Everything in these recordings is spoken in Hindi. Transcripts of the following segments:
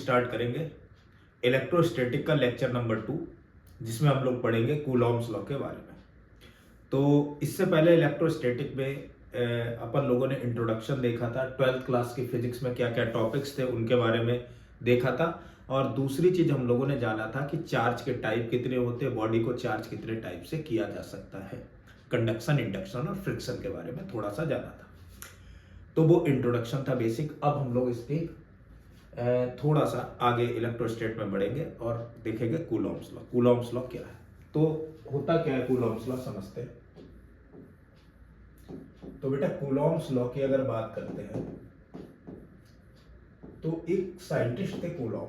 स्टार्ट करेंगे इलेक्ट्रोस्टैटिक का लेक्चर नंबर 2, जिसमें हम लोग पढ़ेंगे कूलॉम्स लॉ के बारे में। तो इससे पहले इलेक्ट्रोस्टैटिक में अपन लोगों ने इंट्रोडक्शन देखा था, 12th क्लास की फिजिक्स में क्या क्या टॉपिक्स थे उनके बारे में देखा था। और दूसरी चीज हम लोगों ने जाना था कि चार्ज के टाइप कितने होते हैं, बॉडी को चार्ज कितने टाइप से किया जा सकता है, कंडक्शन, इंडक्शन और फ्रिक्शन के बारे में थोड़ा सा जाना था। तो वो इंट्रोडक्शन था बेसिक। अब हम लोग इसकी थोड़ा सा आगे इलेक्ट्रोस्टैट में बढ़ेंगे और देखेंगे कूलॉम्स लॉ। कूलॉम्स लॉ क्या है, तो होता क्या है कूलॉम्स लॉ समझते हैं। तो बेटा कूलॉम्स लॉ की अगर बात करते हैं तो एक साइंटिस्ट थे कूलॉम।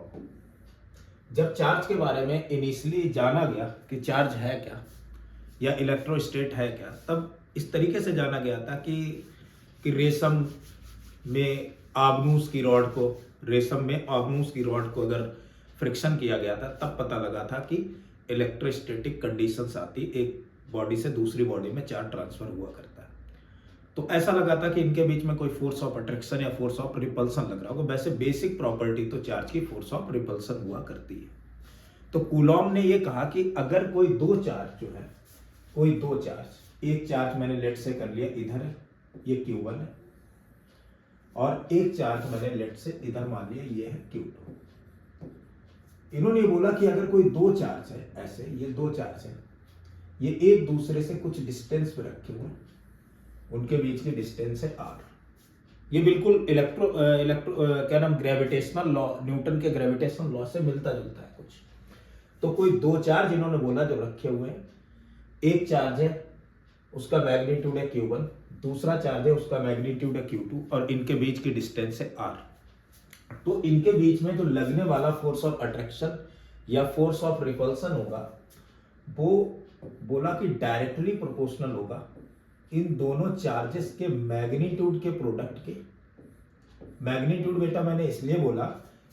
जब चार्ज के बारे में इनिशियली जाना गया कि चार्ज है क्या या इलेक्ट्रोस्टैट है क्या, तब इस तरीके से जाना गया था कि रेशम में आग्नूस की रॉड को अगर फ्रिक्शन किया गया था, तब पता लगा था कि इलेक्ट्रोस्टैटिक कंडीशंस आती, एक बॉडी से दूसरी बॉडी में चार्ज ट्रांसफर हुआ करता है। तो ऐसा लगा था कि इनके बीच में कोई फोर्स ऑफ अट्रैक्शन या फोर्स ऑफ रिपल्सन लग रहा होगा। वैसे बेसिक प्रॉपर्टी तो चार्ज की फोर्स ऑफ रिपल्सन हुआ करती है। तो कूलॉम ने ये कहा कि अगर कोई दो चार्ज एक चार्ज मैंने लेट से कर लिया इधर है, ये Q1 है, और एक चार्ज मैंने लेट से इधर मान लिया ये है Q2। इन्होंने बोला कि अगर कोई दो चार्ज है, ऐसे ये दो चार्ज है, ये एक दूसरे से कुछ डिस्टेंस पे रखे हुए हैं, उनके बीच की डिस्टेंस है r। ये बिल्कुल क्या नाम, ग्रेविटेशनल लॉ, न्यूटन के ग्रेविटेशनल लॉ से मिलता जुलता है कुछ। तो कोई दो चार्ज इन्होंने बोला जो रखे हुए हैं, एक चार्ज है उसका मैग्नीट्यूड है Q1, दूसरा चार्ज है उसका मैग्नीट्यूड है Q2, और इनके बीच की डिस्टेंस है r। तो इनके बीच में जो लगने वाला फोर्स ऑफ अट्रैक्शन या फोर्स ऑफ रिपल्सन होगा, वो बोला कि डायरेक्टली प्रोपोर्शनल होगा इन दोनों चार्जेस के मैग्नीट्यूड के प्रोडक्ट के। मैग्नीट्यूड बेटा मैंने इसलिए बोला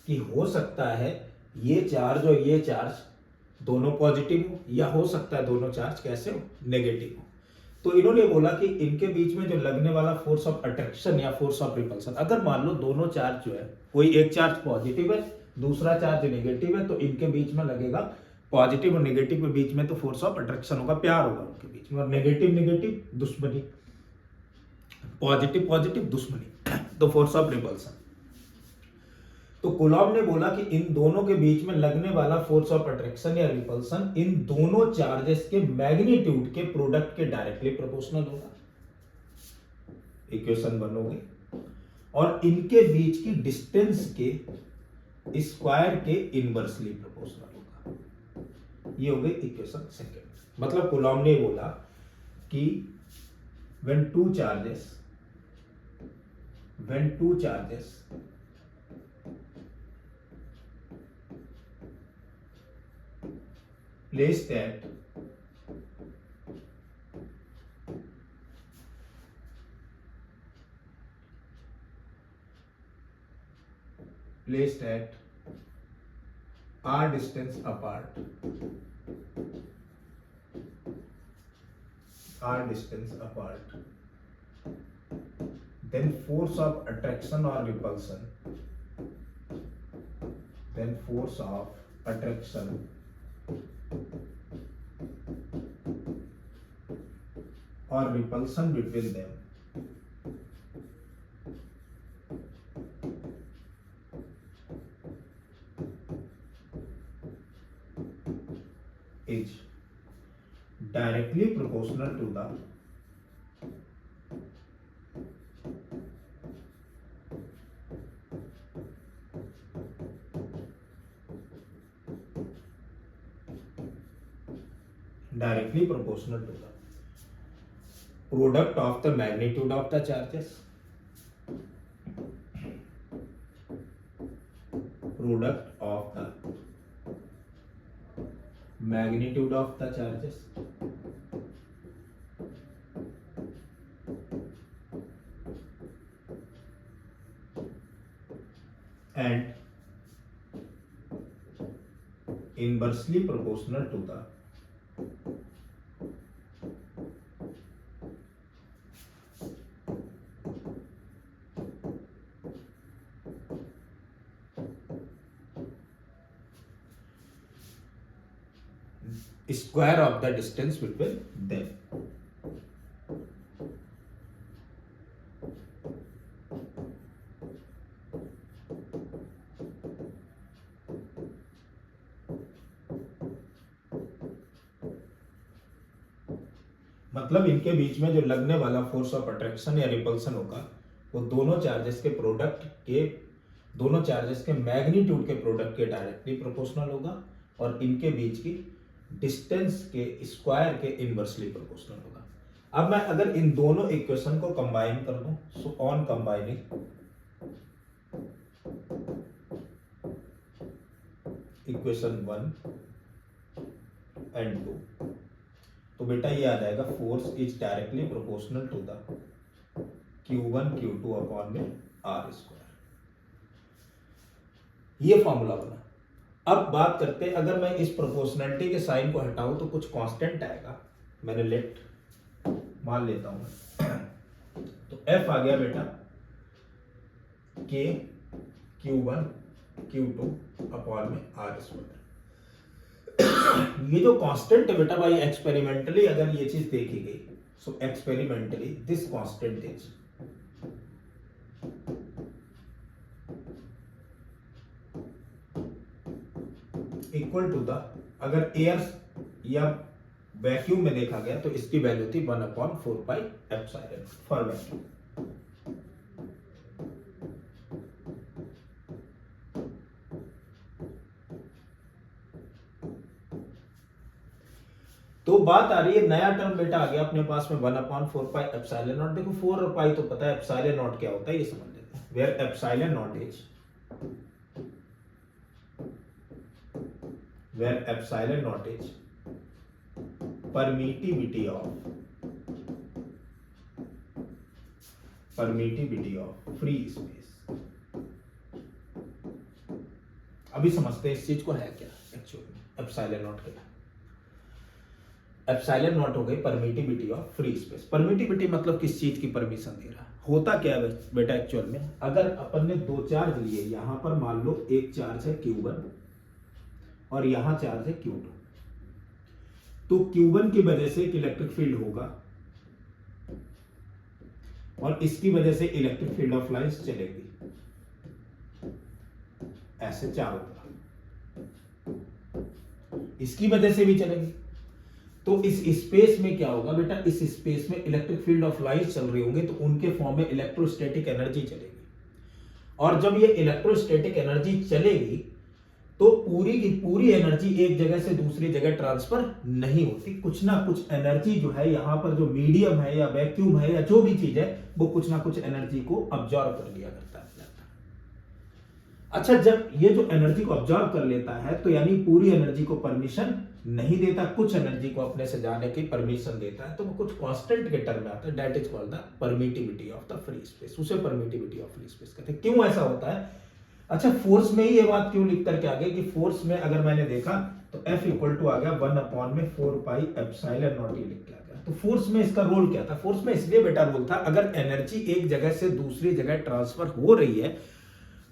कि हो सकता है ये चार्ज और ये चार्ज दोनों पॉजिटिव हो, या हो सकता है दोनों चार्ज कैसे हो, नेगेटिव हो। तो इन्होंने बोला कि इनके बीच में जो लगने वाला फोर्स ऑफ अट्रैक्शन या फोर्स ऑफ रिपल्सन, अगर मान लो दोनों चार्ज जो है, कोई एक चार्ज पॉजिटिव है दूसरा चार्ज नेगेटिव है, तो इनके बीच में लगेगा पॉजिटिव और नेगेटिव के बीच में तो फोर्स ऑफ अट्रैक्शन होगा, प्यार होगा उनके बीच में, और नेगेटिव नेगेटिव दुश्मनी, पॉजिटिव पॉजिटिव दुश्मनी, तो फोर्स ऑफ रिपल्सन। तो कूलॉम ने बोला कि इन दोनों के बीच में लगने वाला फोर्स ऑफ अट्रैक्शन या रिपल्सन इन दोनों चार्जेस के मैग्नीट्यूड के प्रोडक्ट के डायरेक्टली प्रोपोर्शनल होगा। इक्वेशन 1 हो गई। और इनके बीच की डिस्टेंस के स्क्वायर के इनवर्सली प्रोपोर्शनल होगा। ये हो गई इक्वेशन 2। मतलब कूलॉम ने बोला कि when two charges placed at r distance apart, then force of attraction or repulsion between them is directly proportional to the product of the magnitude of the charges, and inversely proportional to the square of the distance between them. मतलब इनके बीच में जो लगने वाला फोर्स ऑफ अट्रैक्शन या रिपल्सन होगा वो दोनों चार्जेस के प्रोडक्ट के, दोनों चार्जेस के मैग्नीट्यूड के प्रोडक्ट के डायरेक्टली प्रोपोर्शनल होगा और इनके बीच की डिस्टेंस के स्क्वायर के इनवर्सली प्रोपोर्शनल होगा। अब मैं अगर इन दोनों इक्वेशन को कंबाइन कर दूं, so on combining equation 1 and 2, तो बेटा ये आ जाएगा force is directly proportional to the Q1 Q2 upon में R स्क्वायर। ये फॉर्मूला बना। अब बात करते हैं, अगर मैं इस प्रोपोर्शनलिटी के साइन को हटाऊं तो कुछ कांस्टेंट आएगा। मैंने लेट मान लेता हूं, तो F आ गया बेटा K Q1 Q2 अपॉन में R स्क्वायर। ये जो कांस्टेंट है बेटा भाई, एक्सपेरिमेंटली अगर ये चीज देखी गई, so experimentally this constant is equal to the, अगर एयर या वैक्यूम में देखा गया तो इसकी वैल्यू थी 1/4 पाई एप्सिलॉन फॉर वैक्यूम। तो बात आ रही है, नया टर्म बेटा आ गया अपने पास में 1/4 पाई एप्सिलॉन नॉट। देखो 4 और पाई तो पता है, एप्सिलॉन नॉट क्या होता है ये समझ लेते हैं। Where epsilon naught is, where epsilon naught is permittivity of free space। अभी समझते हैं इस चीज को है क्या एक्चुअली एप्सिलॉन नॉट क्या। एप्सिलॉन नॉट हो गई permittivity of free space. Permittivity मतलब किस चीज की परमिशन दे रहा है। होता क्या है बेटा एक्चुअल में, अगर अपन ने दो चार्ज लिए, यहां पर मान लो एक चार्ज है Q1 और यहां चार्ज है Q2, तो Q1 की वजह से एक इलेक्ट्रिक फील्ड होगा और इसकी वजह से इलेक्ट्रिक फील्ड ऑफ लाइंस चलेगी ऐसे चारों तरफ, इसकी वजह से भी चलेगी। तो इस स्पेस में क्या होगा बेटा, इस स्पेस में इलेक्ट्रिक फील्ड ऑफ लाइंस चल रहे होंगे तो उनके फॉर्म में इलेक्ट्रोस्टैटिक एनर्जी चलेगी। और जब ये इलेक्ट्रोस्टैटिक एनर्जी चलेगी तो पूरी की पूरी एनर्जी एक जगह से दूसरी जगह ट्रांसफर नहीं होती। कुछ ना कुछ एनर्जी जो है यहां पर, जो मीडियम है या वैक्यूम है या जो भी चीज है, वो कुछ ना कुछ एनर्जी को अब्जॉर्ब कर लिया करता है। अच्छा, जब ये जो एनर्जी को अब्जॉर्ब कर लेता है तो यानी पूरी एनर्जी को परमिशन नहीं देता, कुछ एनर्जी को अपने से जाने की परमिशन देता है, तो वो कुछ कांस्टेंट के टर्म में आता है। That is called the permittivity of the free space. उसे परमिटिविटी ऑफ फ्री स्पेस कहते हैं। क्यों ऐसा होता है? अच्छा, फोर्स में ही ये बात क्यों लिख करके आ गए कि फोर्स में अगर मैंने देखा तो F इक्वल टू आ गया 1/4 पाई एप्सिलॉन नॉट, ये लिख के आ गया। तो फोर्स में इसका रोल क्या था? फोर्स में इसलिए बेटा रोल था, अगर एनर्जी एक जगह से दूसरी जगह ट्रांसफर हो रही है,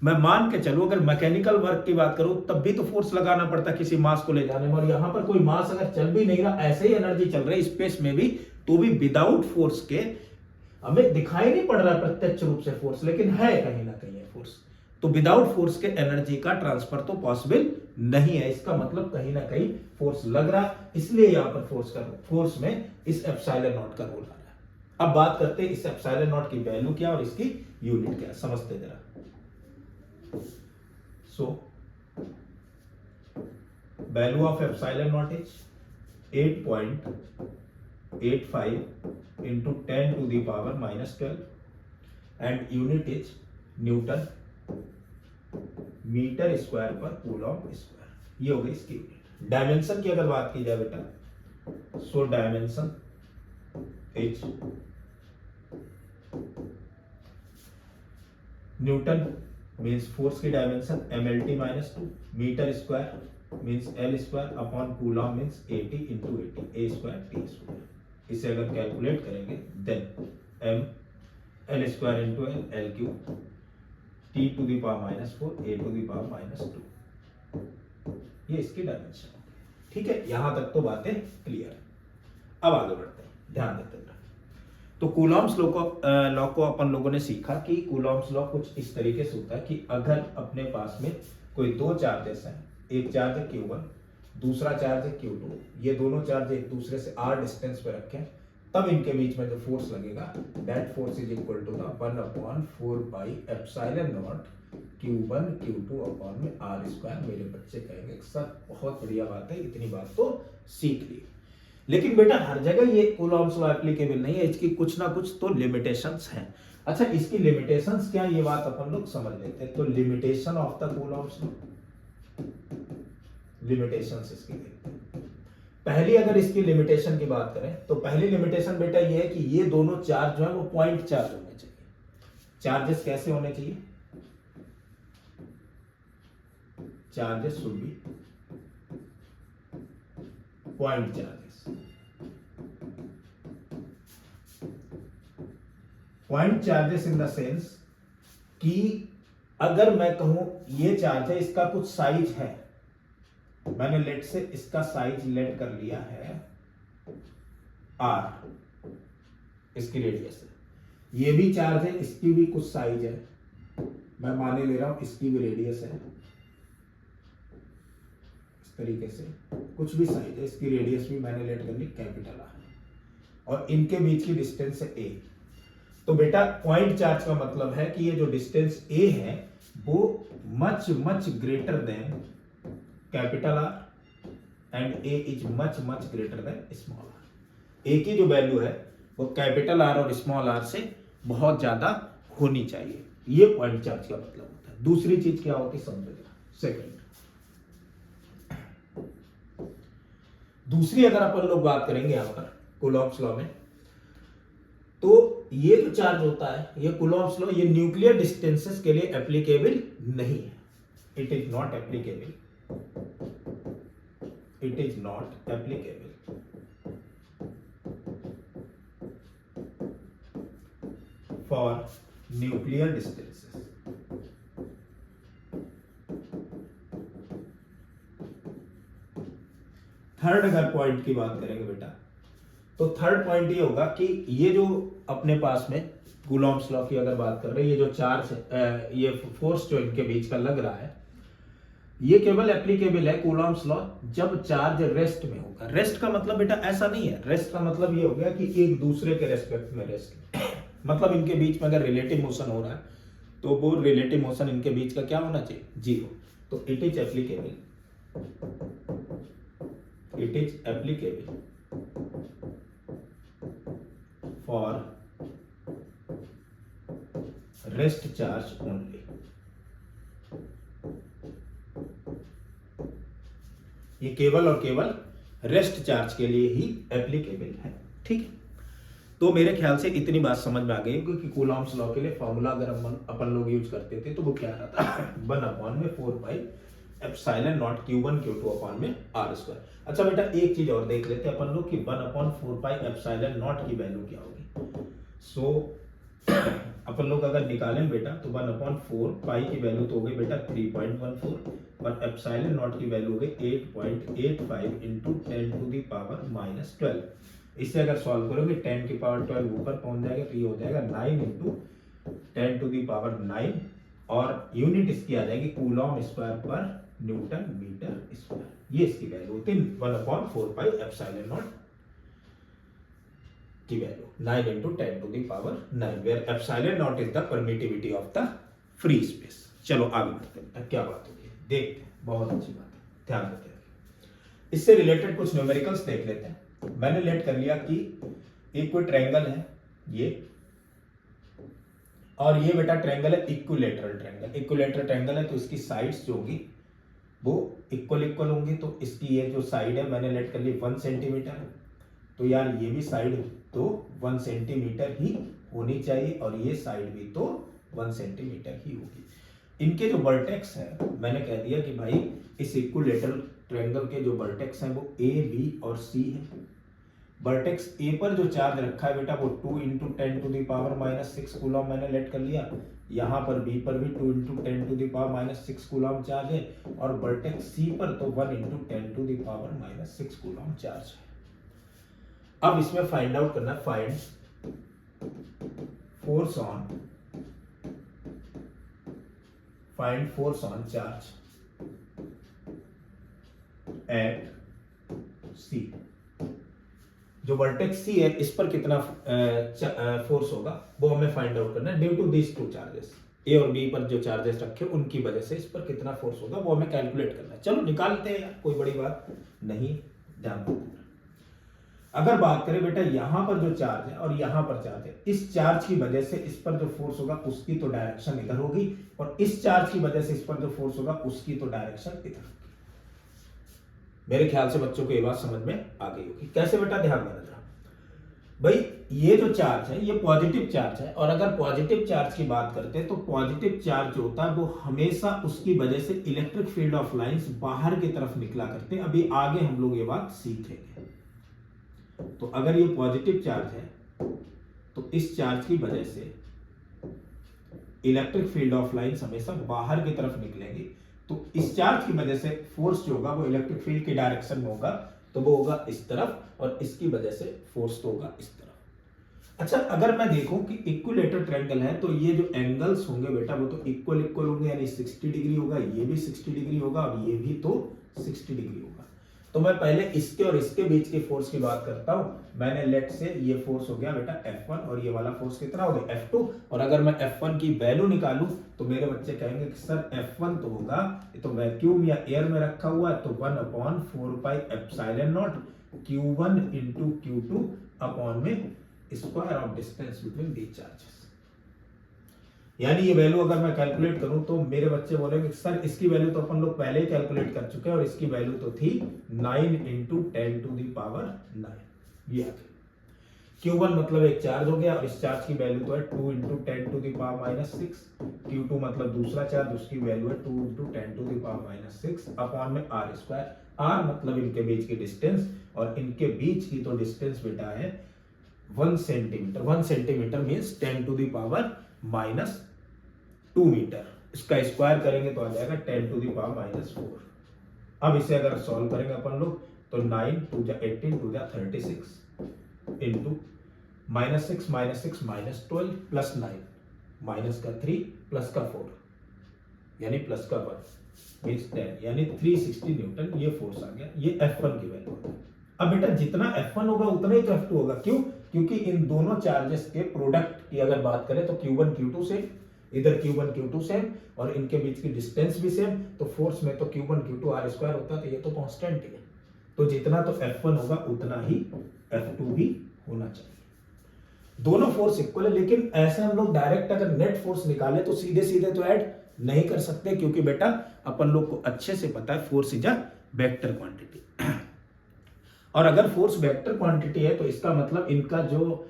मैं मान के चलूं अगर मैकेनिकल वर्क की बात करूं तब भी तो फोर्स लगाना पड़ता किसी मास को ले जाने में, और यहां पर कोई मास अगर चल भी नहीं रहा, ऐसे ही एनर्जी चल रही है स्पेस में भी, तो भी विदाउट फोर्स के हमें दिखाई नहीं पड़ रहा प्रत्यक्ष रूप से फोर्स, लेकिन है कहीं ना कहीं है फोर्स। तो विदाउट फोर्स के एनर्जी का ट्रांसफर तो पॉसिबल नहीं है। इसका मतलब कहीं ना कहीं फोर्स लग रहा, इसलिए यहां पर फोर्स में इस एप्सिलॉन नॉट का रोल आ रहा है। अब बात करते हैं इस एप्सिलॉन नॉट की वैल्यू क्या और इसकी यूनिट क्या, समझते जरा। So value of epsilon naught is 8.85 into 10 to the power minus 12 and unit is Newton metre square पर कूलॉम स्क्वायर। ये हो गई इसकी यूनिट। डायमेंशन की अगर बात की जाए बेटा, so dimension is newton means force की dimension mlt minus 2, metre square means l square upon coulomb means 80 into 80 a square t square. इसे अगर कैलकुलेट करेंगे then m l square into l cube t to the power -4 a to the power -2, ये इसकी डायमेंशन है। ठीक है, यहां तक तो बातें क्लियर है। अब आगे बढ़ते हैं, ध्यान देते हैं। तो कूलॉम्स लॉ को अपन लोगों ने सीखा कि कूलॉम्स लॉ कुछ इस तरीके से होता है कि अगर अपने पास में कोई दो चार्जेस हैं, एक चार्ज है Q1, दूसरा चार्ज है Q2, ये दोनों चार्ज एक दूसरे से r डिस्टेंस पे रखें, तब इनके बीच में जो फोर्स लगेगा that force is equal to the 1/4 pi epsilon naught Q1 Q2 upon में r स्क्वायर। मेरे बच्चे कहेंगे सर बहुत बढ़िया बात है, इतनी बात तो सीख ली, लेकिन बेटा हर जगह ये कूलॉम्स लॉ एप्लीकेबल नहीं है, इसकी कुछ ना कुछ तो लिमिटेशंस हैं। अच्छा, इसकी लिमिटेशंस क्या, ये बात अपन लोग समझ लेते हैं। तो limitation of the coulomb's law, limitations इसकी देखते हैं। पहली अगर इसकी लिमिटेशन की बात करें तो पहली लिमिटेशन बेटा ये है कि ये दोनों चार्ज जो है वो पॉइंट चार्ज होने चाहिए। चार्जेस कैसे होने चाहिए? Charges should be point charges. Point charges in the sense कि अगर मैं कहूं ये चार्ज है, इसका कुछ साइज है, मैंने लेट से इसका साइज लेट कर लिया है r, इसकी रेडियस है। ये भी चार्ज है, इसकी भी कुछ साइज है, मैं माने ले रहा हूं इसकी भी रेडियस है, इस तरीके से कुछ भी साइज है, इसकी रेडियस भी मैंने लेट कर ली कैपिटल R, और इनके बीच की डिस्टेंस है a। तो बेटा पॉइंट चार्ज का मतलब है कि ये जो डिस्टेंस a है वो much much greater than capital R and a is much much greater than small r। a की जो वैल्यू है वो कैपिटल R और स्मॉल r से बहुत ज्यादा होनी चाहिए, ये पॉइंट चार्ज का मतलब होता है। दूसरी चीज क्या होती है समझिएगा। सेकंड, दूसरी अगर अपन लोग बात करेंगे यहां पर कूलॉम्स लॉ में, तो ये जो चार्ज होता है, ये कूलॉम्स लॉ ये न्यूक्लियर डिस्टेंसेस के लिए एप्लीकेबल नहीं है। It is not applicable, it is not applicable for nuclear distances। Third अगर पॉइंट की बात करेंगे बेटा, तो थर्ड पॉइंट ये होगा कि ये जो अपने पास में कूलॉम्स लॉ की अगर बात कर रहे हैं, ये जो चार्ज ये फोर्स जो इनके बीच का लग रहा है, ये केवल एप्लीकेबल है कूलॉम्स लॉ जब चार्ज रेस्ट में होगा। रेस्ट का मतलब बेटा ऐसा नहीं है, रेस्ट का मतलब ये हो गया कि एक दूसरे के रेस्पेक्ट में रेस्ट, मतलब इनके बीच में अगर रिलेटिव मोशन हो रहा है तो वो रिलेटिव मोशन इनके बीच का क्या होना चाहिए? जीरो। तो it is applicable, it is applicable for rest charge only. ये केवल और केवल रेस्ट चार्ज के लिए ही एप्लीकेबल है, ठीक है। तो मेरे ख्याल से इतनी बात समझ में आ गई क्योंकि कूलॉम्स लॉ के लिए फॉर्मूला अगर अपन लोग यूज करते थे तो वो क्या रहता है 1/4 pi epsilon naught Q1 Q2 upon में r स्क्वायर। अच्छा बेटा एक चीज और देख लेते हैं अपन लोग कि 1/4 पाई एप्सिलॉन नॉट की वैल्यू क्या होगी। सो अपन लोग अगर निकालें बेटा तो 1/4 पाई की वैल्यू तो हो गई बेटा 3.14 और एप्सिलॉन नॉट की वैल्यू हो गई 8.85 इंटू 10 टू द पावर -12। इससे अगर सॉल्व करोगे 10 की पावर 12 ऊपर पहुंच जाएगा तो ये हो जाएगा 9 इंटू 10 टू द पावर 9 और यूनिट इसकी आ जाएगी कूलॉम स्क्वायर पर न्यूटन मीटर स्क्वायर। ये इसकी वैल्यू होती है 1/4 पाई एप्सिलॉन नॉट की value 9 into 10 to the power 9 where epsilon naught is the permittivity of the free space. चलो आगे बढ़ते हैं, क्या बात होगी देखते हैं, बहुत अच्छी बात है, ध्यान देते हैं। इससे रिलेटेड कुछ न्यूमेरिकल्स देख लेते हैं। मैंने लेट कर लिया कि एक कोई ट्रायंगल है ये, और ये बेटा ट्रायंगल है इक्विलैटरल ट्रायंगल। इक्विलैटरल ट्रायंगल है तो इसकी साइड्स जो होगी वो इक्वल होंगी, तो इसकी ये जो साइड है मैंने लेट कर ली 1 सेंटीमीटर, तो यार ये भी साइड तो 1 सेंटीमीटर ही होनी चाहिए और ये साइड भी तो 1 सेंटीमीटर ही होगी। इनके जो वर्टेक्स है मैंने कह दिया कि भाई इस इक्विलैटरल ट्रायंगल के जो वर्टेक्स हैं वो A, B और C है। वर्टेक्स ए पर जो चार्ज रखा है बेटा वो 2 इंटू 10⁻⁻6 कूलम मैंने लेट कर लिया। यहाँ पर बी पर भी 2 इंटू 10⁻⁻6 कूलम चार्ज है, और वर्टेक्स सी पर तो 1 इंटू 10⁻⁻6 कूलम चार्ज है। अब इसमें फाइंड आउट करना, find force on charge at C. जो वर्टेक्स सी है इस पर कितना फोर्स होगा वो हमें फाइंड आउट करना है, due to this two charges, A और बी पर जो चार्जेस रखे उनकी वजह से इस पर कितना फोर्स होगा वो हमें कैलकुलेट करना है। चलो निकालते हैं यार, कोई बड़ी बात नहीं, ध्यान दो। अगर बात करें बेटा यहां पर जो चार्ज है और यहां पर चार्ज है, इस चार्ज की वजह से इस पर जो फोर्स होगा उसकी तो डायरेक्शन इधर होगी, और इस चार्ज की वजह से इस पर जो फोर्स होगा उसकी तो डायरेक्शन इधर होगी। मेरे ख्याल से बच्चों को ये बात समझ में आ गई होगी। कैसे बेटा, ध्यान देना जरा भाई, ये जो चार्ज है ये पॉजिटिव चार्ज है, और अगर पॉजिटिव चार्ज की बात करते हैं तो पॉजिटिव चार्ज जो होता है वो हमेशा उसकी वजह से इलेक्ट्रिक फील्ड ऑफ लाइंस बाहर की तरफ निकला करते हैं। अभी आगे हम लोग ये बात सीखेंगे। तो अगर ये पॉजिटिव चार्ज है तो इस चार्ज की वजह से इलेक्ट्रिक फील्ड ऑफ लाइंस हमेशा बाहर की तरफ निकलेंगी, तो इस चार्ज की वजह से फोर्स जो होगा वो इलेक्ट्रिक फील्ड की डायरेक्शन में होगा, तो वो होगा इस तरफ, और इसकी वजह से फोर्स तो होगा इस तरफ। अच्छा, अगर मैं देखूं कि इक्विलेटरल ट्रायंगल है तो ये जो एंगल्स होंगे बेटा वो तो इक्वल होंगे, यानी 60 डिग्री होगा, ये भी 60 डिग्री होगा, और ये भी तो 60 डिग्री होगा। तो मैं पहले इसके और इसके बीच के फोर्स की बात करता हूं। मैंने लेट से ये फोर्स हो गया बेटा F1, और ये वाला फोर्स कितना हो गया F2, और अगर मैं F1 की वैल्यू निकालूं तो मेरे बच्चे कहेंगे कि सर F1 तो होगा, ये तो वैक्यूम या एयर में रखा हुआ है, तो 1/4πε0 Q1 इंटू Q2 अपॉन में square of distance between these charges. यानी ये वैल्यू अगर मैं कैलकुलेट करूं तो मेरे बच्चे बोलेंगे सर इसकी वैल्यू तो अपन लोग पहले ही कैलकुलेट कर चुके हैं, और इसकी वैल्यू तो थी 9 इंटू 10⁹। ये आ गई। Q1 मतलब एक चार्ज हो गया, और इस चार्ज की वैल्यू तो है 2 इंटू 10⁻⁻6। Q2 मतलब दूसरा चार्ज, उसकी वैल्यू है 2 इंटू 10⁻⁻6 अपॉन में R स्क्वायर। R मतलब इनके बीच की डिस्टेंस, और इनके बीच की तो डिस्टेंस बेटा है 1 सेंटीमीटर। 1 centimetre means 10⁻2 metre. इसका स्क्वायर करेंगे तो आ जाएगा 10⁻⁴। अब इसे अगर सॉल्व करेंगे अपन लोग तो 9 2 जा 18 2 जा 36 इंटू -6 -12 प्लस 9 माइनस का 3 प्लस का 4 यानी प्लस का 1 मीन्स 10, यानी 360 न्यूटन ये फोर्स आ गया। ये F1 की वैल्यू है। अब बेटा जितना F1 होगा उतना ही तो F2 होगा। क्यों? क्योंकि इन दोनों चार्जेस के प्रोडक्ट की अगर बात करें तो Q1 Q2 सेम, इधर Q1 Q2 सेम, और इनके बीच की डिस्टेंस भी सेम, तो फोर्स में तो Q1 Q2 R स्क्वायर होता है, तो ये तो कांस्टेंट ही है। तो जितना तो F1 होगा उतना ही F2 भी होना चाहिए। दोनों फोर्स इक्वल है, लेकिन ऐसे हम लोग डायरेक्ट अगर नेट फोर्स निकाले तो सीधे सीधे तो ऐड नहीं कर सकते, क्योंकि बेटा अपन लोग को अच्छे से पता है force is a vector quantity. और अगर फोर्स वेक्टर क्वांटिटी है तो इसका मतलब इनका जो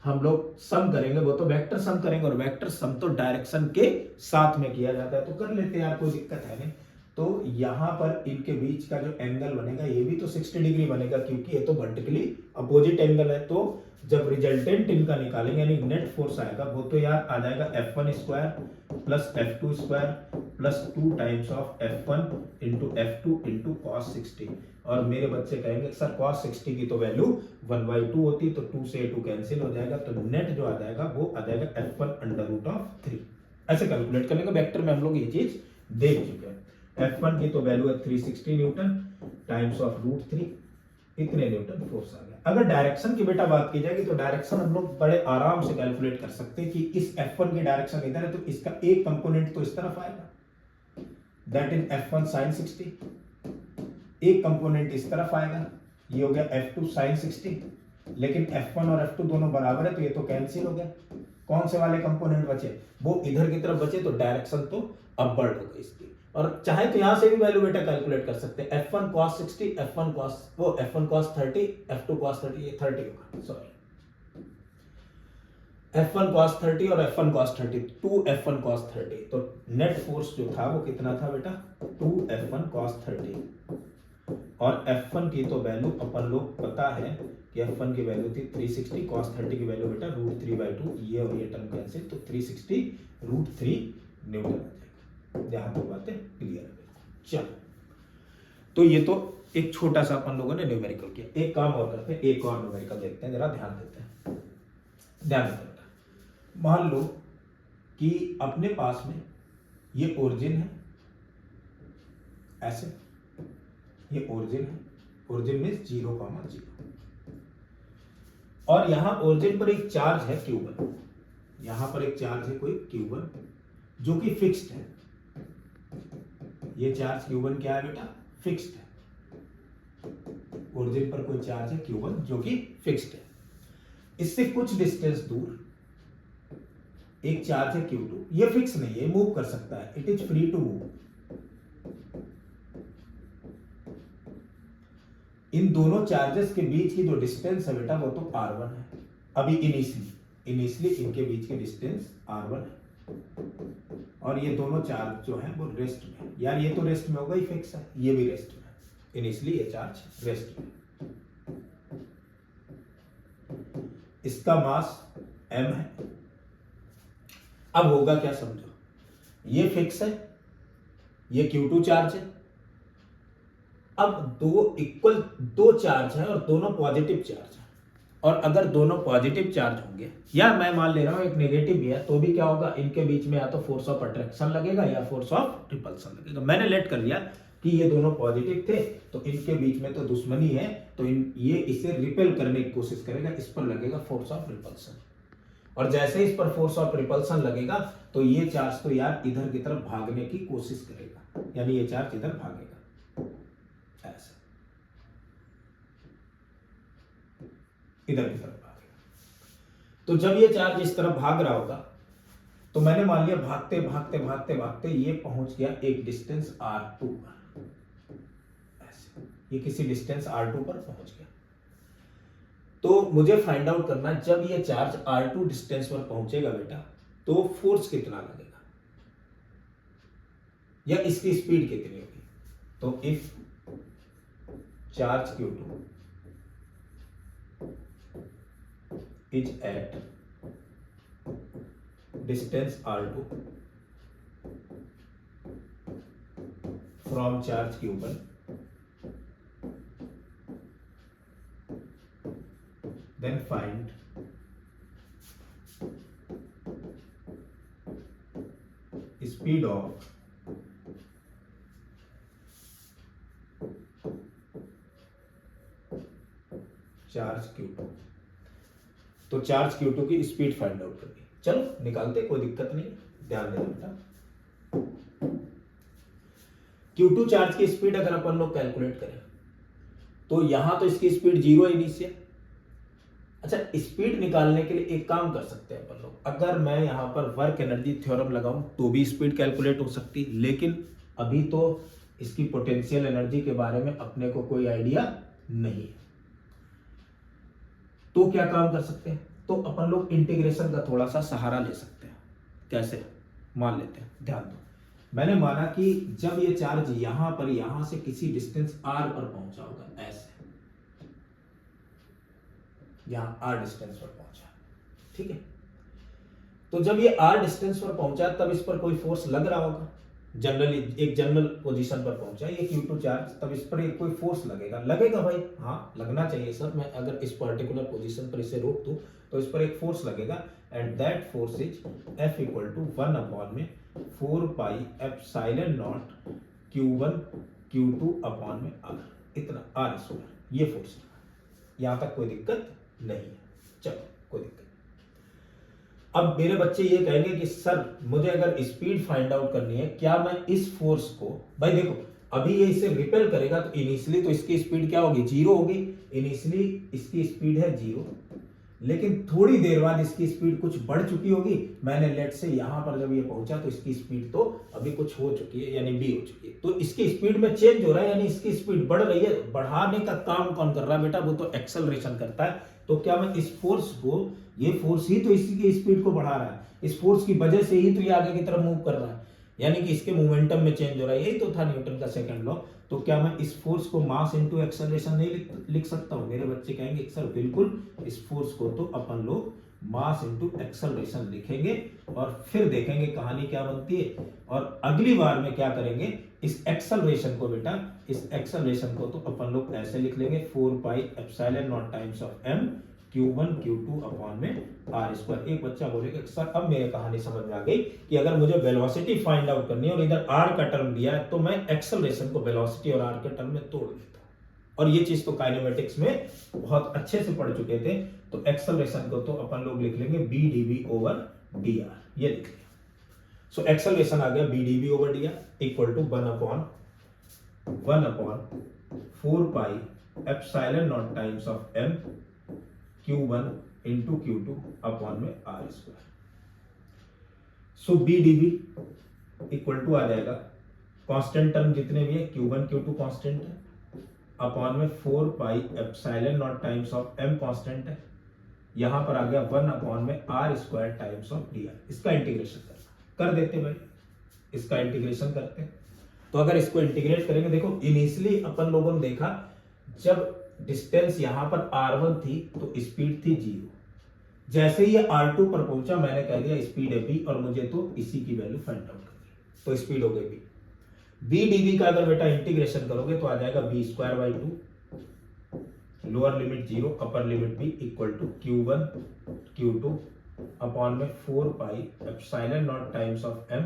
हम लोग सम करेंगे वो तो वेक्टर सम करेंगे, और वेक्टर सम तो डायरेक्शन के साथ में किया जाता है। तो कर लेते हैं यार, कोई दिक्कत है नहीं। तो यहां पर इनके बीच का जो एंगल बनेगा ये भी तो 60 डिग्री बनेगा, क्योंकि ये तो वर्टिकली अपोजिट एंगल है। तो जब रिजल्टेंट इनका निकालेंगे यानी नेट फोर्स आएगा वो तो यार आ जाएगा F1 square plus F2 square plus 2 times of F1 into F2 into cos 60। और मेरे बच्चे कहेंगे सर cos 60 की तो वैल्यू 1/2 होती, तो 2 से 2 कैंसिल हो जाएगा, तो नेट जो आ जाएगा वो आ जाएगा F1 √3। ऐसे कैलकुलेट कर लेंगे। वेक्टर में हम लोग ये चीज देख चुके हैं। F1 की तो वैल्यू है 360 न्यूटन टाइम्स ऑफ √3, इतने न्यूटन फोर्स आ गया। अगर डायरेक्शन की बेटा बात की जाएगी तो डायरेक्शन हम लोग बड़े आराम से कैलकुलेट कर सकते हैं कि इस F1 की डायरेक्शन इधर है तो इसका एक कंपोनेंट तो इस तरफ आएगा, दैट इज F1 sin 60। एक कंपोनेंट इस तरफ आएगा, ये हो गया F2 sin 60। लेकिन F1 और F2 दोनों बराबर है तो ये तो कैंसिल हो गया। कौन से वाले कंपोनेंट बचे? वो इधर की तरफ बचे, तो डायरेक्शन तो अपवर्ड हो गई इसकी। और चाहे तो यहां से भी वैल्यू बेटा कैलकुलेट कर सकते हैं। F1 cos 60, F1 cos 30, F2 cos 30, ये 30 होगा, सॉरी। F1 cos 30 और F1 cos 30, 2 F1 cos 30। तो नेट फोर्स जो था वो कितना था बेटा? 2 F1 cos 30। और F1 की तो वैल्यू अपन लोग पता है कि F1 की वैल्यू थी 360, cos 30 की वैल्यू बेटा √3/2, ये और ये टर्म कैंसिल, तो 360 √3 न्यूटन आ जाएगा। यहाँ तो बातें क्लियर है। चलो, तो ये तो एक छोटा सा अपन लोगों ने न्यूमेरिकल किया। एक काम और करते हैं, एक और न्यूमेरिकल देखते हैं, जरा ध्यान देते हैं। ध्यान देते हैं, मान लो कि अपने पास में ये ओरिजिन है, ऐसे ये ओरिजिन है, ओरिजिन मीन्स 0,0, और यहां ओरिजिन पर एक चार्ज है Q1, यहां पर एक चार्ज है कोई Q1 जो कि फिक्स्ड है। ये चार्ज Q1 क्या है बेटा? फिक्स्ड है। ओरिजिन पर कोई चार्ज है Q1 जो कि फिक्स्ड है। इससे कुछ डिस्टेंस दूर एक चार्ज है Q2, ये फिक्स नहीं है, मूव कर सकता है, it is free to move. इन दोनों चार्जेस के बीच की जो डिस्टेंस है बेटा वो तो R1 है। अभी इनिशियली इनके बीच की डिस्टेंस R1 है, और ये दोनों चार्ज जो है वो रेस्ट में। यार ये तो रेस्ट में होगा ही, फिक्स है, ये भी रेस्ट में। इनिशियली ये चार्ज रेस्ट में, इसका मास m है। अब होगा क्या समझो, ये फिक्स है, ये Q2 चार्ज है। अब दो चार्ज है और दोनों पॉजिटिव चार्ज है, और अगर दोनों पॉजिटिव चार्ज होंगे, या मैं मान ले रहा हूं एक नेगेटिव भी है, तो भी क्या होगा, इनके बीच में या तो फोर्स ऑफ अट्रैक्शन लगेगा या फोर्स ऑफ रिपल्सन लगेगा। मैंने लेट कर लिया कि ये दोनों पॉजिटिव थे, तो इनके बीच में तो दुश्मनी है, तो ये इसे रिपेल करने की कोशिश करेगा, इस पर लगेगा फोर्स ऑफ रिपल्सन। और जैसे इस पर फोर्स ऑफ रिपल्सन लगेगा तो ये चार्ज तो यार इधर की तरफ भागने की कोशिश करेगा, यानी ये चार्ज इधर भागेगा, ऐसे इधर की तरफ भागेगा। तो जब ये चार्ज इस तरफ भाग रहा होगा, तो मैंने मान लिया भागते भागते भागते भागते ये पहुंच गया एक डिस्टेंस R2 पर, ऐसे ये किसी डिस्टेंस R2 पर पहुंच गया। तो मुझे फाइंड आउट करना है, जब ये चार्ज R2 डिस्टेंस पर पहुंचेगा बेटा, तो फोर्स कितना लगेगा या इसकी स्पीड कितनी होगी। तो if charge Q2 is at distance R2 from charge Q1, then find speed of charge Q2। तो चार्ज Q2 की स्पीड फाइंड आउट करनी, चलो निकालते, कोई दिक्कत नहीं, ध्यान देना बेटा। Q2 चार्ज की स्पीड अगर अपन लोग कैलकुलेट करें, तो यहां तो इसकी स्पीड 0 इनिशियल। अच्छा, स्पीड निकालने के लिए एक काम कर सकते हैं अपन लोग, अगर मैं यहां पर वर्क एनर्जी थ्योरम लगाऊं तो भी स्पीड कैलकुलेट हो सकती है, लेकिन अभी तो इसकी पोटेंशियल एनर्जी के बारे में अपने को कोई आइडिया नहीं है। तो क्या काम कर सकते हैं, तो अपन लोग इंटीग्रेशन का थोड़ा सा सहारा ले सकते हैं। कैसे, मान लेते हैं, ध्यान दो। मैंने माना कि जब ये चार्ज यहां से किसी डिस्टेंस R पर पहुंचा होगा, ऐसे यहां R डिस्टेंस पर पहुंचा, ठीक है। तो जब ये R डिस्टेंस पर पहुंचा, तब इस पर कोई फोर्स लग रहा होगा, जनरली एक जनरल पोजीशन पर पहुंचा ये Q2 चार्ज, तब इस पर एक कोई फोर्स लगेगा भाई, हाँ लगना चाहिए सर। मैं अगर इस पर्टिकुलर पोजीशन पर इसे रोक दूं तो इस पर एक फोर्स लगेगा, and that force is F equal to 1/4πε0 Q1 Q2/R, इतना R², ये फोर्स। यहां तक कोई दिक्कत नहीं है, चलो कोई दिक्कत। अब मेरे बच्चे ये कहेंगे कि सर मुझे अगर स्पीड फाइंड आउट करनी है, क्या मैं इस फोर्स को, भाई देखो अभी ये इसे रिपेल करेगा, तो इनिशियली तो इसकी स्पीड क्या होगी, 0 होगी। इनिशियली इसकी स्पीड है 0, लेकिन थोड़ी देर बाद इसकी स्पीड कुछ बढ़ चुकी होगी। मैंने लेट से यहां पर जब ये पहुंचा तो इसकी स्पीड तो अभी कुछ हो चुकी है, यानी b हो चुकी है, तो इसकी स्पीड में चेंज हो रहा है, यानी इसकी स्पीड बढ़ रही है। बढ़ाने का काम कौन कर रहा है बेटा, वो तो एक्सेलरेशन करता है। तो क्या मैं इस फोर्स को, ये फोर्स ही तो इसी की स्पीड को बढ़ा रहा है, इस फोर्स की वजह से ही तो ये आगे की तरफ मूव कर रहा है। यानी कि इसके मोमेंटम में चेंज हो रहा है, यही तो था न्यूटन का सेकंड लॉ। तो क्या मैं इस फोर्स को मास इनटू एक्सेलरेशन नहीं लिख सकता हूं? मेरे बच्चे कहेंगे सर बिल्कुल, इस फोर्स को तो अपन लोग मास इनटू एक्सेलरेशन लिखेंगे और फिर देखेंगे कहानी क्या बनती है। और अगली बार में क्या करेंगे, इस एक्सेलरेशन को बेटा, इस एक्सेलरेशन को तो अपन लोग ऐसे लिख लेंगे 4 pi epsilon naught times of m Q1 Q2 upon में r स्क्वायर। एक बच्चा बोलेगा सर अब मेरे कहानी समझ में आ गई कि अगर मुझे वेलोसिटी फाइंड आउट करनी है और इधर r का टर्म दिया है तो मैं एक्सेलरेशन को वेलोसिटी और r के टर्म में तोड़ लेता हूं। और ये चीज तो काइनेमेटिक्स में बहुत अच्छे से पढ़ चुके थे। तो एक्सेलरेशन को तो अपन लोग लिख लेंगे b dv ओवर dr, ये लिख लिया। सो एक्सेलरेशन आ गया b dv over dr equal to 1 upon 4 pi epsilon naught times of m Q1 into Q2 upon में r square. So b dv equal to आ जाएगा, कांस्टेंट टर्म जितने भी है Q1 Q2 कांस्टेंट है, अपॉन में 4 pi epsilon naught times of m constant है, यहां पर आ गया 1 अपॉन में r square times of dr। इसका इंटीग्रेशन कर देते भाई, इसका इंटीग्रेशन करते हैं। तो अगर इसको इंटीग्रेट करेंगे, देखो इनिशियली अपन लोगों ने देखा जब डिस्टेंस यहां पर r1 थी तो स्पीड थी 0। जैसे ही ये r2 पर पहुंचा मैंने कह दिया स्पीड है b और मुझे तो इसी की वैल्यू फाइंड आउट करनी, तो स्पीड हो गई b dv का अगर बेटा इंटीग्रेशन करोगे तो आ जाएगा b square by 2, lower limit 0 upper limit b equal to Q1 Q2 upon में 4 pi epsilon naught times of m।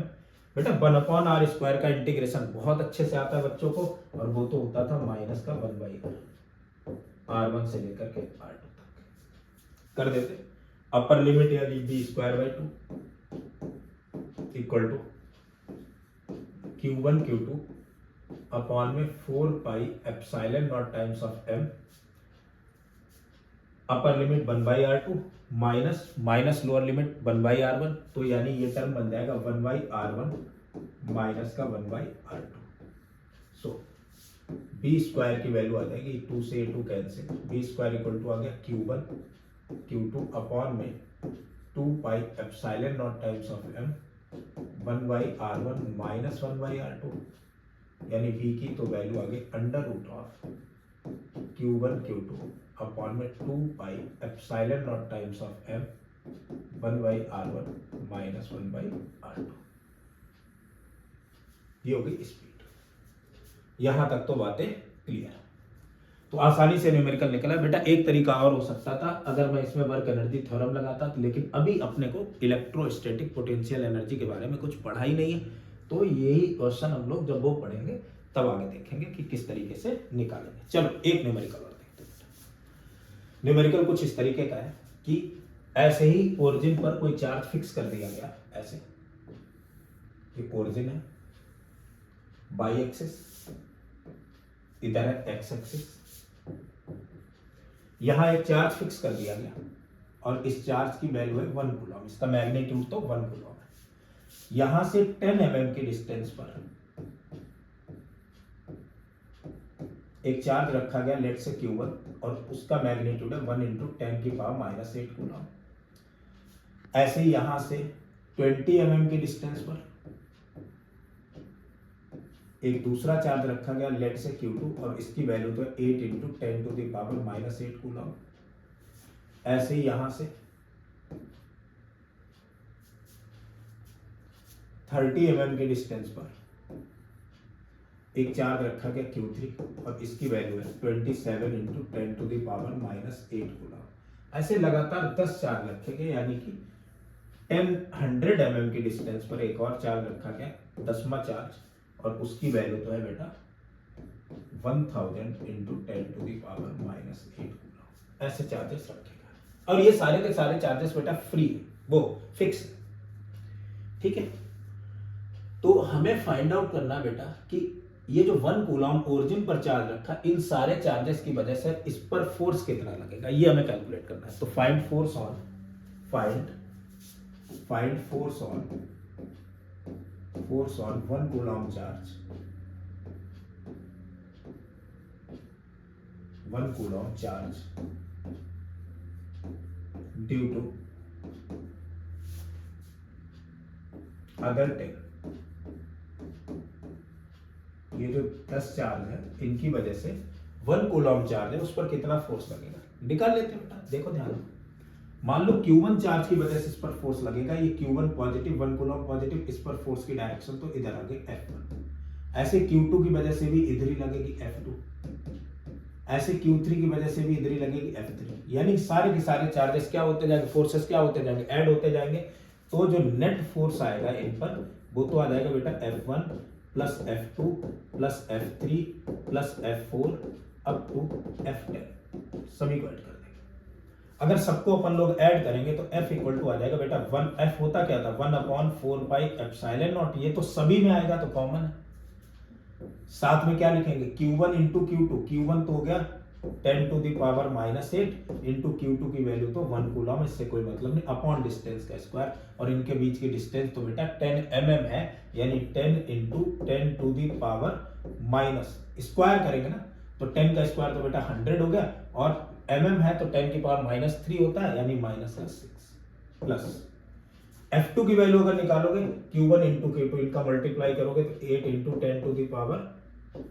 बेटा 1 अपॉन r स्क्वायर का इंटीग्रेशन बहुत अच्छे से आता है बच्चों को, और वो तो होता था माइनस का 1 बाई r1 से लेकर के r2 तक कर देते। अपर लिमिट यानी b square by 2 equal to Q1 Q2 upon में 4 pi epsilon naught times of m, upper limit 1 by r2 minus lower limit 1 by r1, तो यानी ये टर्म बन जाएगा 1 बाई r1 माइनस का 1 by r2। So b square की वैल्यू आ जाएगी 2 से 2 cancel, b square equal to आ गया Q1 Q2 अपॉन में 2 pi epsilon naught times of m 1 by r1 minus 1 by r2, यानी b की तो वैल्यू आ गई under root of Q1 Q2 upon में 2 pi epsilon naught times of m 1 by r1 minus 1 by r2। ये हो गई स्पीड। यहां तक तो बातें क्लियर, तो आसानी से न्यूमेरिकल निकला। बेटा एक तरीका और हो सकता था अगर मैं इसमें वर्क एनर्जी थ्योरम लगाता, तो लेकिन अभी अपने को इलेक्ट्रोस्टैटिक पोटेंशियल एनर्जी के बारे में कुछ पढ़ा ही नहीं है, तो यही क्वेश्चन हम लोग जब वो पढ़ेंगे तब आगे देखेंगे कि किस तरीके से निकालेंगे। चलो एक न्यूमेरिकल और देखते हैं। न्यूमेरिकल कुछ इस तरीके का है कि ऐसे ही ओरिजिन पर कोई चार्ज फिक्स कर दिया गया, ऐसे ये ओरिजिन है, बाई एक्सिस इधर है एक्स एक्सिस, यहां एक चार्ज फिक्स कर दिया गया और इस चार्ज की वैल्यू है 1 कूलम, इसका मैग्नीट्यूड तो 1 कूलम है। यहां से 10 mm के डिस्टेंस पर एक चार्ज रखा गया लेट से Q1 और उसका मैग्नीट्यूड है 1 इंटू 10 की पावर माइनस 8 कूलम। ऐसे ही यहां से 20 mm के डिस्टेंस पर एक दूसरा चार्ज रखा गया लेट से Q2 और इसकी वैल्यू तो 8 into 10 to the power minus 8 coulomb. ऐसे ही यहां से 30 mm के डिस्टेंस पर एक चार्ज रखा गया Q3 और इसकी वैल्यू है 27 into 10 to the power minus 8 coulomb. ऐसे लगातार 10 चार्ज रखे गए, यानी कि 100 mm के डिस्टेंस पर एक और चार्ज रखा गया, 10वां चार्ज, और उसकी वैल्यू तो है बेटा 1000 into 10 to the power minus 8 coulomb. ऐसे चार्जेस रखेगा और ये सारे के सारे चार्जेस बेटा फ्री है, वो फिक्स है, ठीक है। तो हमें फाइंड आउट करना बेटा कि ये जो 1 कूलम ओरिजिन पर चार्ज रखा, इन सारे चार्जेस की वजह से इस पर फोर्स कितना लगेगा ये हमें कैलकुलेट करना है। तो find force on 1 coulomb charge, 1 coulomb charge due to other 10 10 charge है, इनकी वजह से 1 कूलम चार्ज है, उस पर कितना फोर्स लगेगा निकाल लेते हैं बेटा। देखो ध्यान दो, मान लो Q1 चार्ज की वजह से इस पर फोर्स लगेगा, ये Q1 पॉजिटिव, 1 कूलम पॉजिटिव, इस पर फोर्स की डायरेक्शन तो इधर आ गई F1। ऐसे Q2 की वजह से भी इधर ही लगेगी F2, ऐसे Q3 की वजह से भी इधर ही लगेगी F3। यानी सारे के सारे चार्जेस क्या होते जाएंगे, फोर्सेस क्या होते जाएंगे, ऐड होते जाएंगे। तो जो नेट फोर्स आएगा इन पर वो तो आ जाएगा बेटा F1 plus F2 plus F3 plus F4 up to F10, सभी को ऐड कर देंगे। अगर सबको अपन लोग ऐड करेंगे तो F इक्वल टू आ जाएगा बेटा 1, F होता क्या था 1/4 पाई एप्सिलॉन नॉट, ये तो सभी में आएगा तो कॉमन है। साथ में क्या लिखेंगे Q1 इंटू Q2, Q1 तो हो गया 10 to the power -8 into Q2 की वैल्यू तो 1 कूलम, इससे कोई मतलब नहीं, अपॉन डिस्टेंस का स्क्वायर, और इनके बीच की डिस्टेंस तो बेटा 10 mm है, यानी 10 into 10 to the power minus, square करेंगे ना तो 10 का स्क्वायर तो बेटा 100 हो गया, और mm है तो 10 की पावर -3 होता है, यानी -6 प्लस F2 की वैल्यू अगर निकालोगे Q1 इंटू Q2, इनका मल्टीप्लाई करोगे तो 8 into 10 to the power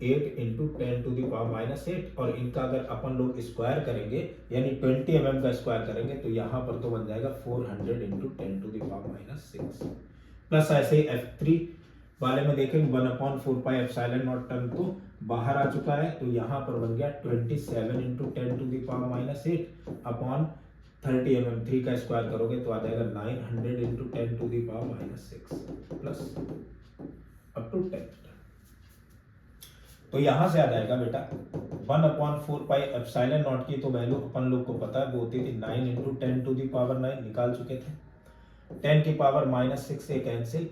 8 into 10 to the power -8, और इनका अगर अपन लोग स्क्वायर करेंगे यानी 20 mm का स्क्वायर करेंगे तो यहाँ पर तो बन जाएगा 400 into 10 to the power -6 plus ऐसे ही F3 वाले में देखेंगे 1/4 पाई एप्सिलॉन नॉट, टर्म तो बाहर आ चुका है, तो यहाँ पर बन गया 27 into 10 to the power -8 upon 30 mm, 3 का स्क्वायर करोगे तो आ जाएगा 900 into 10 to the power -6 plus up to 10। तो यहां से आ जाएगा बेटा 1/4 पाई एप्सिलॉन नॉट की तो वैल्यू अपन लोग को पता है वो होती थी 9 इंटू 10 टू दी पावर 9, निकाल चुके थे। 10 की पावर -6 से कैंसिल,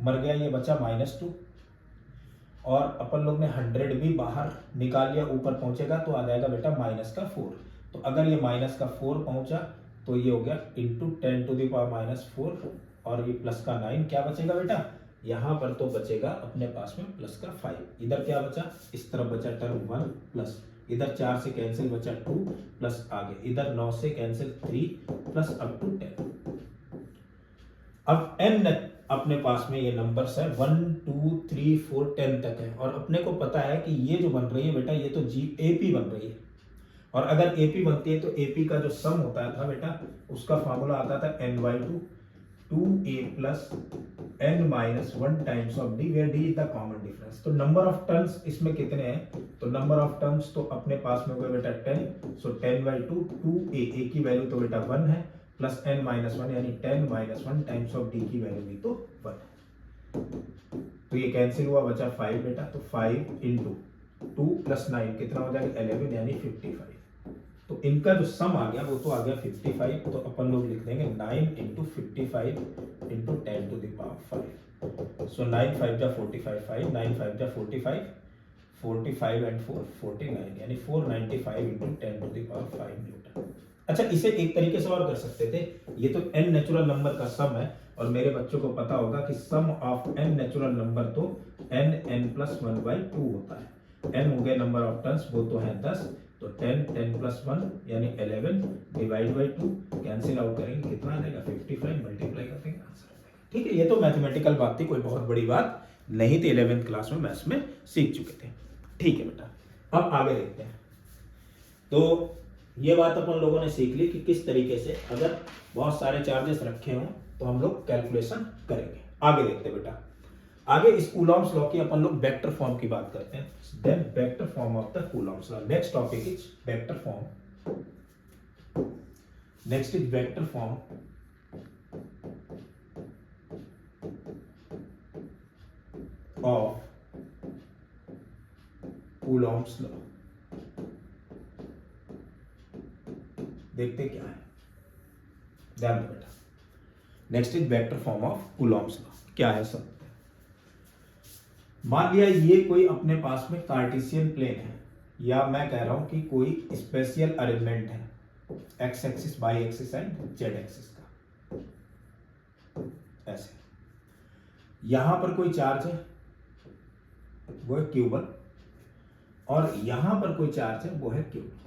मर गया, ये बचा -2, और अपन लोग ने 100 भी बाहर निकाल लिया, ऊपर पहुंचेगा तो आ जाएगा बेटा -4। तो अगर ये -4 पहुंचा तो ये हो गया इंटू 10 टू दी पावर -4, और ये प्लस का 9, क्या बचेगा बेटा यहाँ पर तो बचेगा अपने पास में प्लस का 5, इधर क्या बचा, इस तरफ बचा टर्म 1 प्लस इधर 4 से कैंसिल बचा 2 प्लस आगे इधर 9 से कैंसिल 3 प्लस अप टू 10। अब n अपने पास में ये नंबर्स है 1 2 3 4 10 तक है, और अपने को पता है कि ये जो बन रही है बेटा ये तो AP बन रही है, और अगर AP बनती है तो AP का जो सम होता था बेटा उसका फॉर्मूला आता था n/2 2a plus n-1 times of d, where d is the common difference. तो नंबर ऑफ टर्म्स इसमें कितने हैं, तो नंबर ऑफ टर्म्स तो अपने पास में होगा बेटा 10, सो 10/2 2a, a की वैल्यू तो बेटा 1 है, प्लस n-1 यानी 10-1 टाइम्स ऑफ d की वैल्यू भी तो 1 है। तो ये कैंसिल हुआ, बचा 5 बेटा, तो 5 इंटू 2 प्लस 9 कितना हो जाएगा 11 यानी 55। तो इनका जो सम आ गया वो तो आ गया 55, तो अपन लोग लिख देंगे 9 into 55 into 10 to the power 5, so 9 5 जा 45, 5 9 5 जा 45, 45 एंड 4 49, यानी 495 into 10 to the power 5 newton. अच्छा, इसे एक तरीके से और कर सकते थे, ये तो n नेचुरल नंबर का सम है, और मेरे बच्चों को पता होगा कि सम ऑफ n नेचुरल नंबर तो n+1/2 होता है। n हो गया नंबर ऑफ टर्न्स, वो तो है 10, तो 10+1 यानी 11 डिवाइड बाई 2, कैंसिल आउट करेंगे कितना आ जाएगा 55, मल्टीप्लाई कर देंगे, आंसर आ जाएगा। ठीक है, ये तो मैथमेटिकल बात थी, कोई बहुत बड़ी बात नहीं थी, 11th क्लास में मैथ्स में सीख चुके थे। ठीक है बेटा, अब आगे देखते हैं। तो ये बात अपन लोगों ने सीख ली कि किस तरीके से अगर बहुत सारे चार्जेस रखे हों तो हम लोग कैलकुलेशन करेंगे। आगे देखते हैं बेटा, आगे इस कूलॉम्स लॉ की अपन लोग वेक्टर फॉर्म की बात करते हैं। Then vector form of the coulomb's law, next topic is vector form, next is vector form of coulomb's law. देखते क्या है, ध्यान दो बेटा। Next is vector form of coulomb's law, क्या है सब। मान लिया ये कोई अपने पास में कार्टेशियन प्लेन है, या मैं कह रहा हूं कि कोई स्पेशियल अरेंजमेंट है, X axis, Y axis and Z axis का, ऐसे। यहां पर कोई चार्ज है वो है Q1, और यहां पर कोई चार्ज है वो है Q2।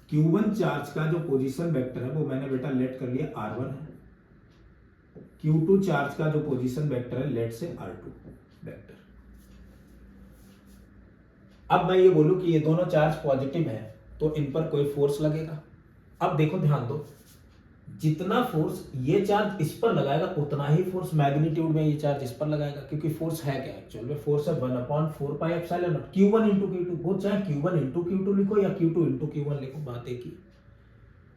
Q1 चार्ज का जो पोजीशन वेक्टर है वो मैंने बेटा लेट कर लिया R1 है, Q2 चार्ज का जो पोजीशन वेक्टर है लेट से R2 वेक्टर। अब मैं ये बोलूं कि ये दोनों चार्ज पॉजिटिव है तो इन पर कोई फोर्स लगेगा। अब देखो ध्यान दो, जितना फोर्स ये चार्ज इस पर लगाएगा उतना ही फोर्स मैग्नीट्यूड में ये चार्ज इस पर लगाएगा, क्योंकि फोर्स है क्या एक्चुअल में, फोर्स है 1/4πε0 Q1 × Q2, वो चाहे Q1 × Q2 लिखो या Q2 × Q1 लिखो, बात एक ही।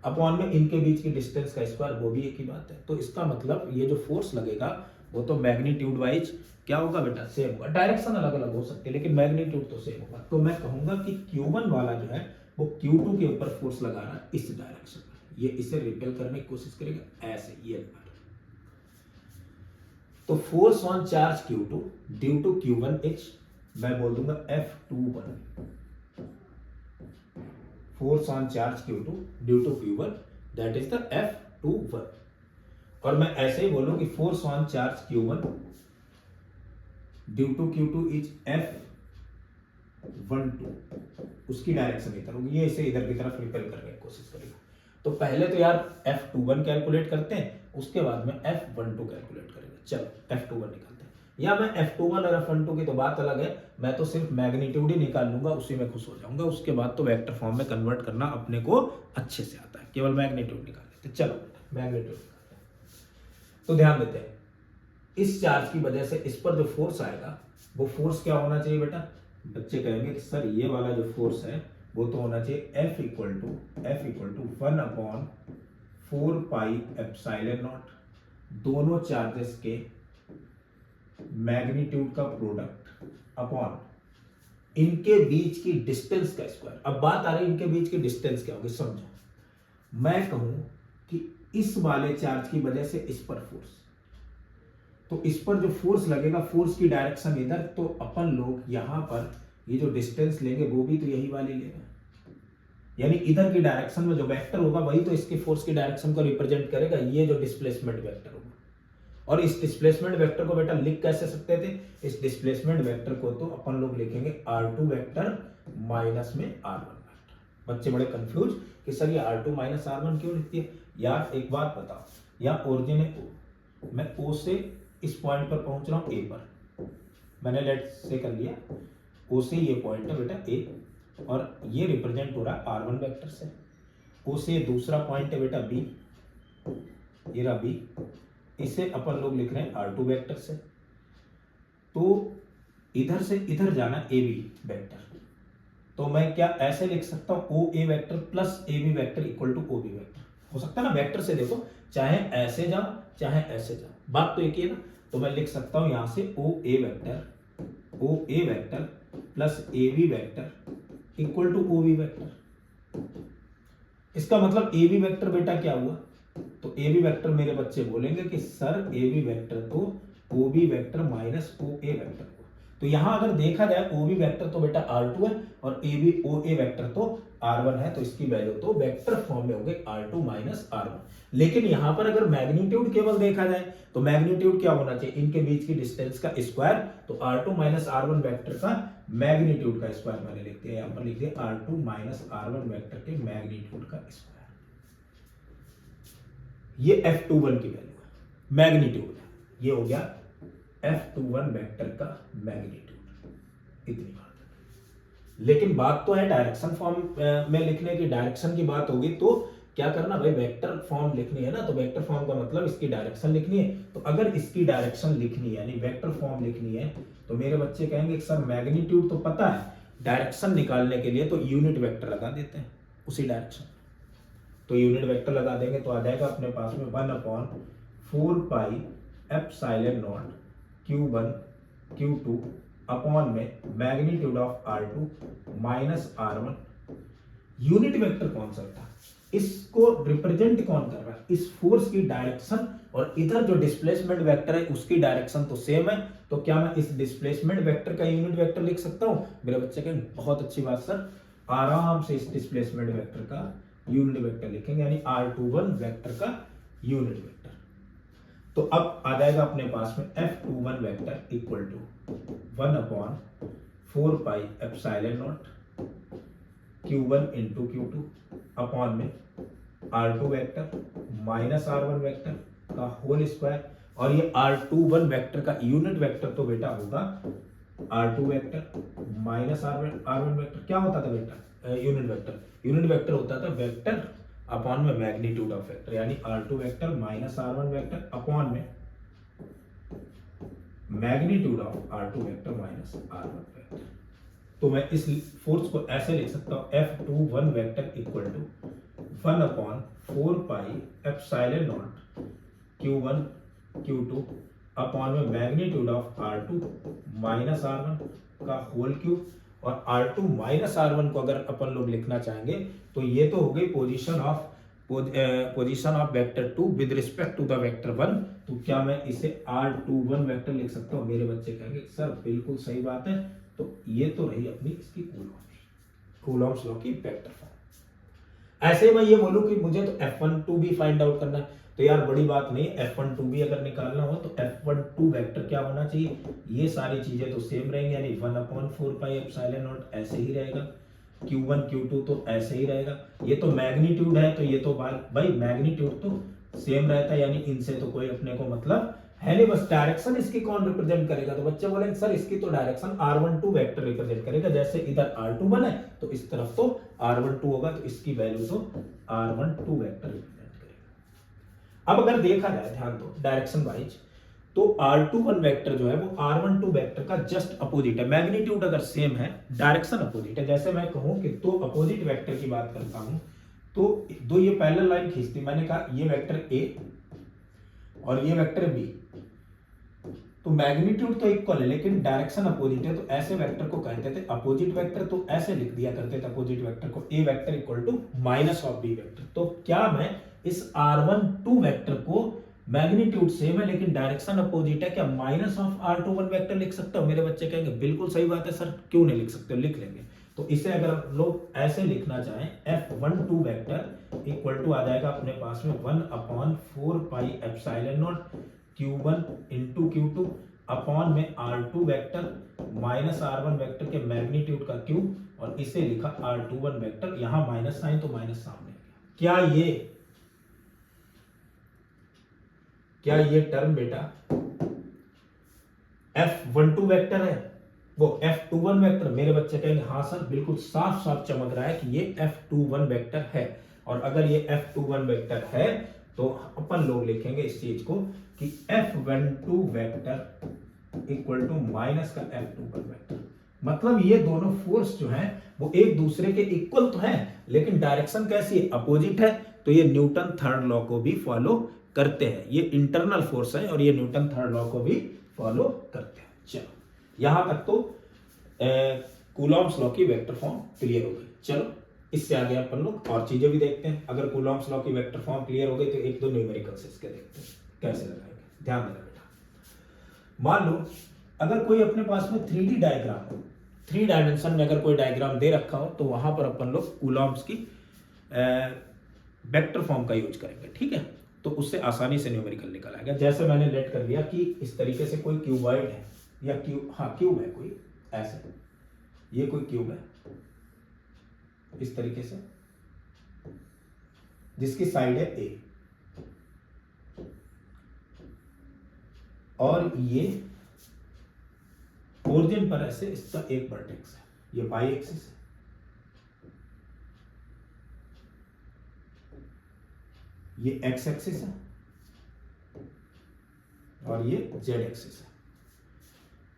अपॉन में इनके बीच की डिस्टेंस का स्क्वायर, वो भी एक ही बात है। तो इसका मतलब ये जो फोर्स लगेगा वो तो मैग्नीट्यूड वाइज क्या होगा बेटा, सेम होगा। डायरेक्शन अलग अलग हो सकती है लेकिन मैग्नीट्यूड तो सेम होगा। तो मैं कहूंगा कि Q1 वाला जो है वो Q2 के ऊपर फोर्स लगा रहा है इस डायरेक्शन में, ये इसे रिपेल करने की कोशिश करेगा ऐसे, ये तो force on charge Q2 due to Q1 is, मैं बोल दूंगा F21। Force on charge Q2 due to Q1 that is the F21। और मैं ऐसे ही बोलूं कि force on charge Q1 due to Q2 is F12, उसकी डायरेक्शन इधर होगी, ये इसे इधर की तरफ रिपेल करने की कोशिश करेगा। तो पहले तो यार F21 कैलकुलेट करते हैं, उसके बाद में F12 कैलकुलेट करेंगे। चलो F21 निकालते हैं, या मैं F21 और F12 की तो बात अलग है, मैं तो सिर्फ मैग्नीट्यूड ही निकाल लूंगा, उसी में खुश हो जाऊंगा। उसके बाद तो वेक्टर फॉर्म में कन्वर्ट करना अपने को अच्छे से आता है, केवल मैग्नीट्यूड निकाल लेते। चलो मैग्नीट्यूड निकालते हैं। तो ध्यान देते हैं, इस चार्ज की वजह से इस पर जो फोर्स आएगा वो फोर्स क्या होना चाहिए बेटा, बच्चे कहेंगे कि सर ये वाला जो फोर्स है वो तो होना चाहिए F इक्वल टू 1/4πε0, दोनों चार्जेस के मैग्नीट्यूड का प्रोडक्ट अपॉन इनके बीच की डिस्टेंस का स्क्वायर। अब बात आ रही है इनके बीच की डिस्टेंस क्या होगी, समझो। मैं कहूं कि इस वाले चार्ज की वजह से इस पर फोर्स, तो इस पर जो फोर्स लगेगा, फोर्स की डायरेक्शन इधर, तो अपन लोग यहां पर ये जो डिस्टेंस लेंगे वो भी तो यही वाली लेगा, यानी इधर की डायरेक्शन में जो वेक्टर होगा वही तो इसके फोर्स की डायरेक्शन को रिप्रेजेंट करेगा, ये जो डिस्प्लेसमेंट वेक्टर होगा। और इस डिस्प्लेसमेंट वेक्टर को बेटा लिख कैसे सकते थे, इस डिस्प्लेसमेंट वेक्टर को तो अपन लोग लिखेंगे R2 वेक्टर माइनस में R1 वेक्टर। बच्चे बड़े कंफ्यूज कि सर ये R2 माइनस R1 क्यों लिखती है। यार एक बात बताओ, यहाँ ओरिजिन है O, मैं O से इस पॉइंट पर पहुंच रहा हूं A पर, मैंने लेट से कर लिया, O से ये पॉइंट है बेटा A, और ये रिप्रेजेंट हो रहा है R1 वेक्टर से। O से दूसरा पॉइंट है बेटा B, ये रहा B, इसे अपन लोग लिख रहे हैं R2 वेक्टर से। तो इधर से इधर जाना AB वेक्टर, तो मैं क्या ऐसे लिख सकता हूं OA vector plus AB vector equal to OB vector, हो सकता है ना। वेक्टर से देखो, चाहे ऐसे जाओ चाहे ऐसे जाओ, बात तो एक ही है ना। तो मैं लिख सकता हूं यहां से OA vector plus AB vector equal to OB vector. इसका मतलब AB वेक्टर बेटा क्या हुआ, तो AB वेक्टर मेरे बच्चे बोलेंगे कि सर AB वेक्टर तो OB vector minus OA vector हुआ। तो यहां अगर देखा जाए OB वेक्टर तो बेटा R2 है और AB OA वेक्टर तो R1 है, तो इसकी वैल्यू तो वेक्टर फॉर्म में हो गई R2 माइनस R1। लेकिन यहां पर अगर मैग्नीट्यूड केवल देखा जाए तो मैग्नीट्यूड क्या होना चाहिए, इनके बीच की डिस्टेंस का स्क्वायर, तो R2 माइनस R1 वेक्टर का मैग्नीट्यूड का स्क्वायर मैंने लिख दिया, यहां पर लिख दिया R2 माइनस R1 वेक्टर के मैग्नीट्यूड का स्क्वायर। ये F21 की वैल्यू है, मैग्नीट्यूड है, ये हो गया F21 वेक्टर का मैग्नीट्यूड, इतनी बात है। लेकिन बात तो है डायरेक्शन फॉर्म में लिखने की, डायरेक्शन की बात होगी तो क्या करना भाई, वेक्टर फॉर्म लिखनी है ना, तो वेक्टर फॉर्म का मतलब इसकी डायरेक्शन लिखनी है। तो अगर इसकी डायरेक्शन लिखनी है यानी वेक्टर फॉर्म लिखनी है, तो मेरे बच्चे कहेंगे सर मैग्नीट्यूड तो पता है, डायरेक्शन निकालने के लिए तो यूनिट वेक्टर लगा देते हैं उसी डायरेक्शन। तो यूनिट वेक्टर लगा देंगे तो आ जाएगा अपने पास में 1/4πε0 Q1 Q2 अपॉन में magnitude of R2 minus R1। Unit vector कौन सा था, इसको रिप्रेजेंट कौन कर रहा है, इस फोर्स की डायरेक्शन, और इधर जो डिस्प्लेसमेंट वेक्टर है उसकी डायरेक्शन तो सेम है। तो क्या मैं इस डिस्प्लेसमेंट वेक्टर का यूनिट वेक्टर लिख सकता हूं, मेरे बच्चे कहेंगे बहुत अच्छी बात सर, आराम से इस डिस्प्लेसमेंट वेक्टर का यूनिट वेक्टर लिखेंगे, यानी R21 वेक्टर का यूनिट वेक्टर। तो अब आ जाएगा अपने पास में F21 vector equal to 1/4πε0 Q1 into Q2 upon में R2 vector minus R1 vector का होल स्क्वायर। और ये R21 वेक्टर का यूनिट वेक्टर तो बेटा होगा R2 vector minus R1 vector क्या होता था बेटा, यूनिट वेक्टर होता था वेक्टर अपॉन में मैग्नीट्यूड ऑफ वेक्टर, यानी R2 vector minus R1 vector upon में magnitude of R2 vector minus R1 vector. तो मैं इस फोर्स को ऐसे लिख सकता हूं F21 vector equal to 1 upon 4 pi epsilon naught Q1 Q2 upon में magnitude of R2 minus R1 का होल क्यूब, और R2 माइनस R1 को अगर अपन लोग लिखना चाहेंगे तो ये तो हो गई position of vector 2 with respect to the vector 1। तो क्या मैं इसे R21 वेक्टर लिख सकता हूं? मेरे बच्चे कहेंगे सर बिल्कुल सही बात है। तो ये तो रही अपनी इसकी कूलॉम्स लॉ की वेक्टर फॉर्म। ऐसे मैं ये बोलूं कि मुझे तो F12 भी फाइंड आउट करना है, तो यार बड़ी बात नहीं, F12 भी अगर निकालना हो तो F12 वेक्टर क्या होना चाहिए, ये सारी चीजें तो सेम रहेंगी, यानी 1/4 पाई एप्सिलॉन नॉट ऐसे ही रहेगा, Q1 Q2 तो ऐसे ही रहेगा। ये तो मैग्नीट्यूड है तो ये तो भाई मैग्नीट्यूड तो सेम रहता है, यानी इनसे तो कोई अपने को मतलब है नहीं, बस डायरेक्शन इसकी कौन रिप्रेजेंट करेगा। तो बच्चे बोलेंगे सर इसकी तो डायरेक्शन R12 वेक्टर रिप्रेजेंट करेगा, जैसे इधर R21 है तो इस तरफ तो R12 होगा, तो इसकी वैल्यू तो R12 वेक्टर रिप्रेजेंट करेगा। अब अगर देखा जाए ध्यान दो डायरेक्शन वाइज, तो R21 वेक्टर जो है वो R12 वेक्टर का जस्ट अपोजिट है। मैग्नीट्यूड अगर सेम है, डायरेक्शन अपोजिट है। जैसे मैं कहूं कि दो अपोजिट वेक्टर की बात करता हूं, तो दो ये पैरेलल लाइन खींचती, मैंने कहा ये वेक्टर A और ये वेक्टर B, तो मैग्नीट्यूड तो इक्वल है लेकिन डायरेक्शन अपोजिट है, तो ऐसे वेक्टर को कहते थे अपोजिट वेक्टर। तो ऐसे लिख दिया करते थे अपोजिट वेक्टर को, A vector equal to minus of B vector. तो क्या मैं इस R12 वेक्टर को मैग्नीट्यूड सेम है लेकिन डायरेक्शन अपोजिट है, क्या माइनस ऑफ R21 वेक्टर लिख सकता हूं? मेरे बच्चे कहेंगे बिल्कुल सही बात है सर, क्यों नहीं लिख सकते, लिख लेंगे। तो इसे अगर लोग ऐसे लिखना चाहें F12 वेक्टर इक्वल टू आ जाएगा अपने पास में 1/4 pi epsilon naught Q1 into Q2 upon में R2 vector minus R1 vector के मैग्नीट्यूड का क्यूब, और इसे लिखा R21 वेक्टर, यहां माइनस साइन तो माइनस सामने। क्या ये टर्म बेटा F12 वेक्टर है, वो F21 वेक्टर? मेरे बच्चे कहेंगे हाँ सर बिल्कुल साफ साफ चमक रहा है कि ये F21 वेक्टर है। और अगर ये F21 वेक्टर है तो अपन लोग लिखेंगे इस चीज को कि F12 vector equal to minus का F21 वेक्टर। मतलब ये दोनों फोर्स जो हैं वो एक दूसरे के इक्वल तो हैं लेकिन डायरेक्शन कैसी है, अपोजिट है। तो ये न्यूटन थर्ड लॉ को भी फॉलो करते हैं, ये इंटरनल फोर्स है और ये न्यूटन थर्ड लॉ को भी फॉलो करते हैं। चलो यहां तक तो कूलॉम्स लॉ की वेक्टर फॉर्म क्लियर हो गई। चलो इससे आगे अपन लोग और चीजें भी देखते हैं। अगर कूलॉम्स लॉ की वेक्टर फॉर्म क्लियर हो गई तो एक दो न्यूमेरिकल्स इसके देखते हैं कैसे लगाएंगे। ध्यान देना बेटा, मान लो अगर कोई अपने पास में 3D डायग्राम हो, 3 डायमेंशन में अगर कोई डायग्राम दे रखा हो तो वहां पर अपन लोग कूलॉम्स की वेक्टर फॉर्म का यूज करेंगे, ठीक है। तो उससे आसानी से न्यूमेरिकल निकल आएगा। जैसे मैंने लेट कर लिया कि इस तरीके से कोई क्यूबॉइड है या क्यूब है कोई, ऐसे ये कोई क्यूब है इस तरीके से जिसकी साइड है A, और ये ओरिजिन पर ऐसे इसका एक वर्टेक्स है, ये बाई एक्सिस है, ये एक्स एक्सिस है और ये जेड एक्सिस है।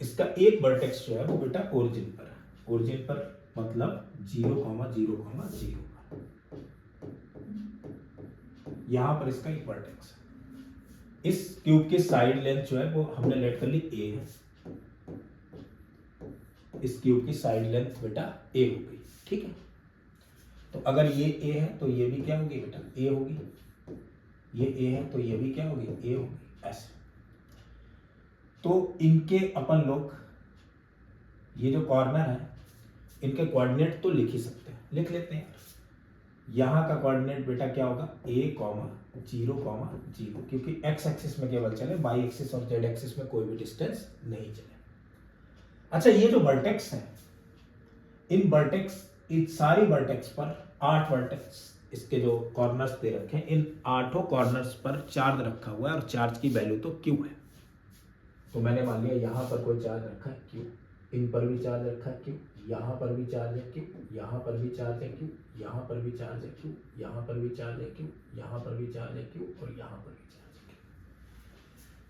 इसका एक वर्टेक्स जो है वो बेटा ओरिजिन पर है, ओरिजिन पर मतलब 0,0,0 यहां पर इसका एक वर्टेक्स है। इस क्यूब की साइड लेंथ जो है वो हमने लेट कर ली A है, इस क्यूब की साइड लेंथ बेटा A हो गई, ठीक है। तो अगर ये A है तो ये भी क्या होगी बेटा A होगी, ये A है तो ये भी क्या होगी A होगी, ऐसे। तो इनके अपन लोग ये जो कॉर्नर है इनके कोऑर्डिनेट तो लिख ही सकते हैं, लिख लेते हैं। यहां का कोऑर्डिनेट बेटा क्या होगा A, 0,0, क्योंकि एक्स एक्सिस में केवल चले, वाई एक्सिस और जेड एक्सिस में कोई भी डिस्टेंस नहीं चले। अच्छा ये जो वर्टेक्स है, इन सारी वर्टेक्स पर 8 वर्टेक्स इसके जो कॉर्नर्स दे रखे हैं, इन 8 कॉर्नर्स पर चार्ज रखा हुआ है और चार्ज की वैल्यू तो Q है। तो मैंने मान लिया यहां पर कोई चार्ज रखा है Q, इन पर भी चार्ज रखा है क्यू, यहाँ पर भी चार्ज है क्यू, यहाँ पर भी चार्ज है क्यू, यहाँ पर भी चार्ज है क्यू, यहाँ पर भी चार्ज है क्यू, यहाँ पर भी चार्ज है क्यू और यहाँ पर भी चार्ज है क्यू।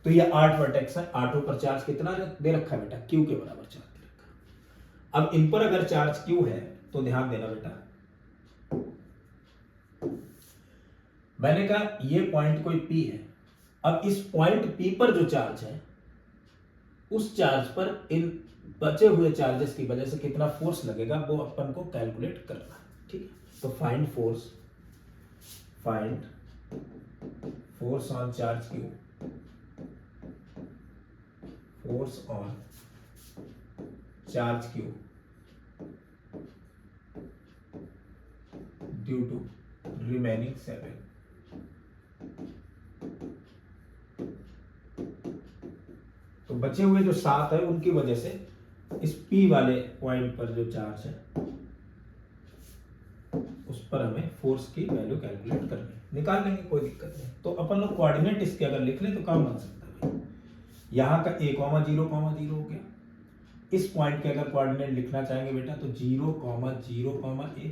तो ये 8 वर्टेक्स है, 8 पर चार्ज कितना दे रखा है बेटा, क्यू के बराबर चार्ज दे रखा। अब इन पर अगर चार्ज क्यू है तो ध्यान देना बेटा, मैंने कहा ये पॉइंट कोई पी है। अब इस पॉइंट पी पर जो चार्ज है उस चार्ज पर इन बचे हुए चार्जेस की वजह से कितना फोर्स लगेगा वो अपन को कैलकुलेट करना है। ठीक है, तो find force on charge Q, force on charge Q due to remaining 7। तो बचे हुए जो 7 है उनकी वजह से इस P वाले पॉइंट पर जो चार्ज है उस पर हमें फोर्स की वैल्यू कैलकुलेट करनी है, निकाल लेंगे, कोई दिक्कत नहीं। तो अपन लोग कोऑर्डिनेट इसके अगर लिख लें तो काम बन सकता है। यहाँ का a, 0, 0 हो गया। इस पॉइंट के अगर कोऑर्डिनेट लिखना चाहेंगे बेटा तो 0, 0, a।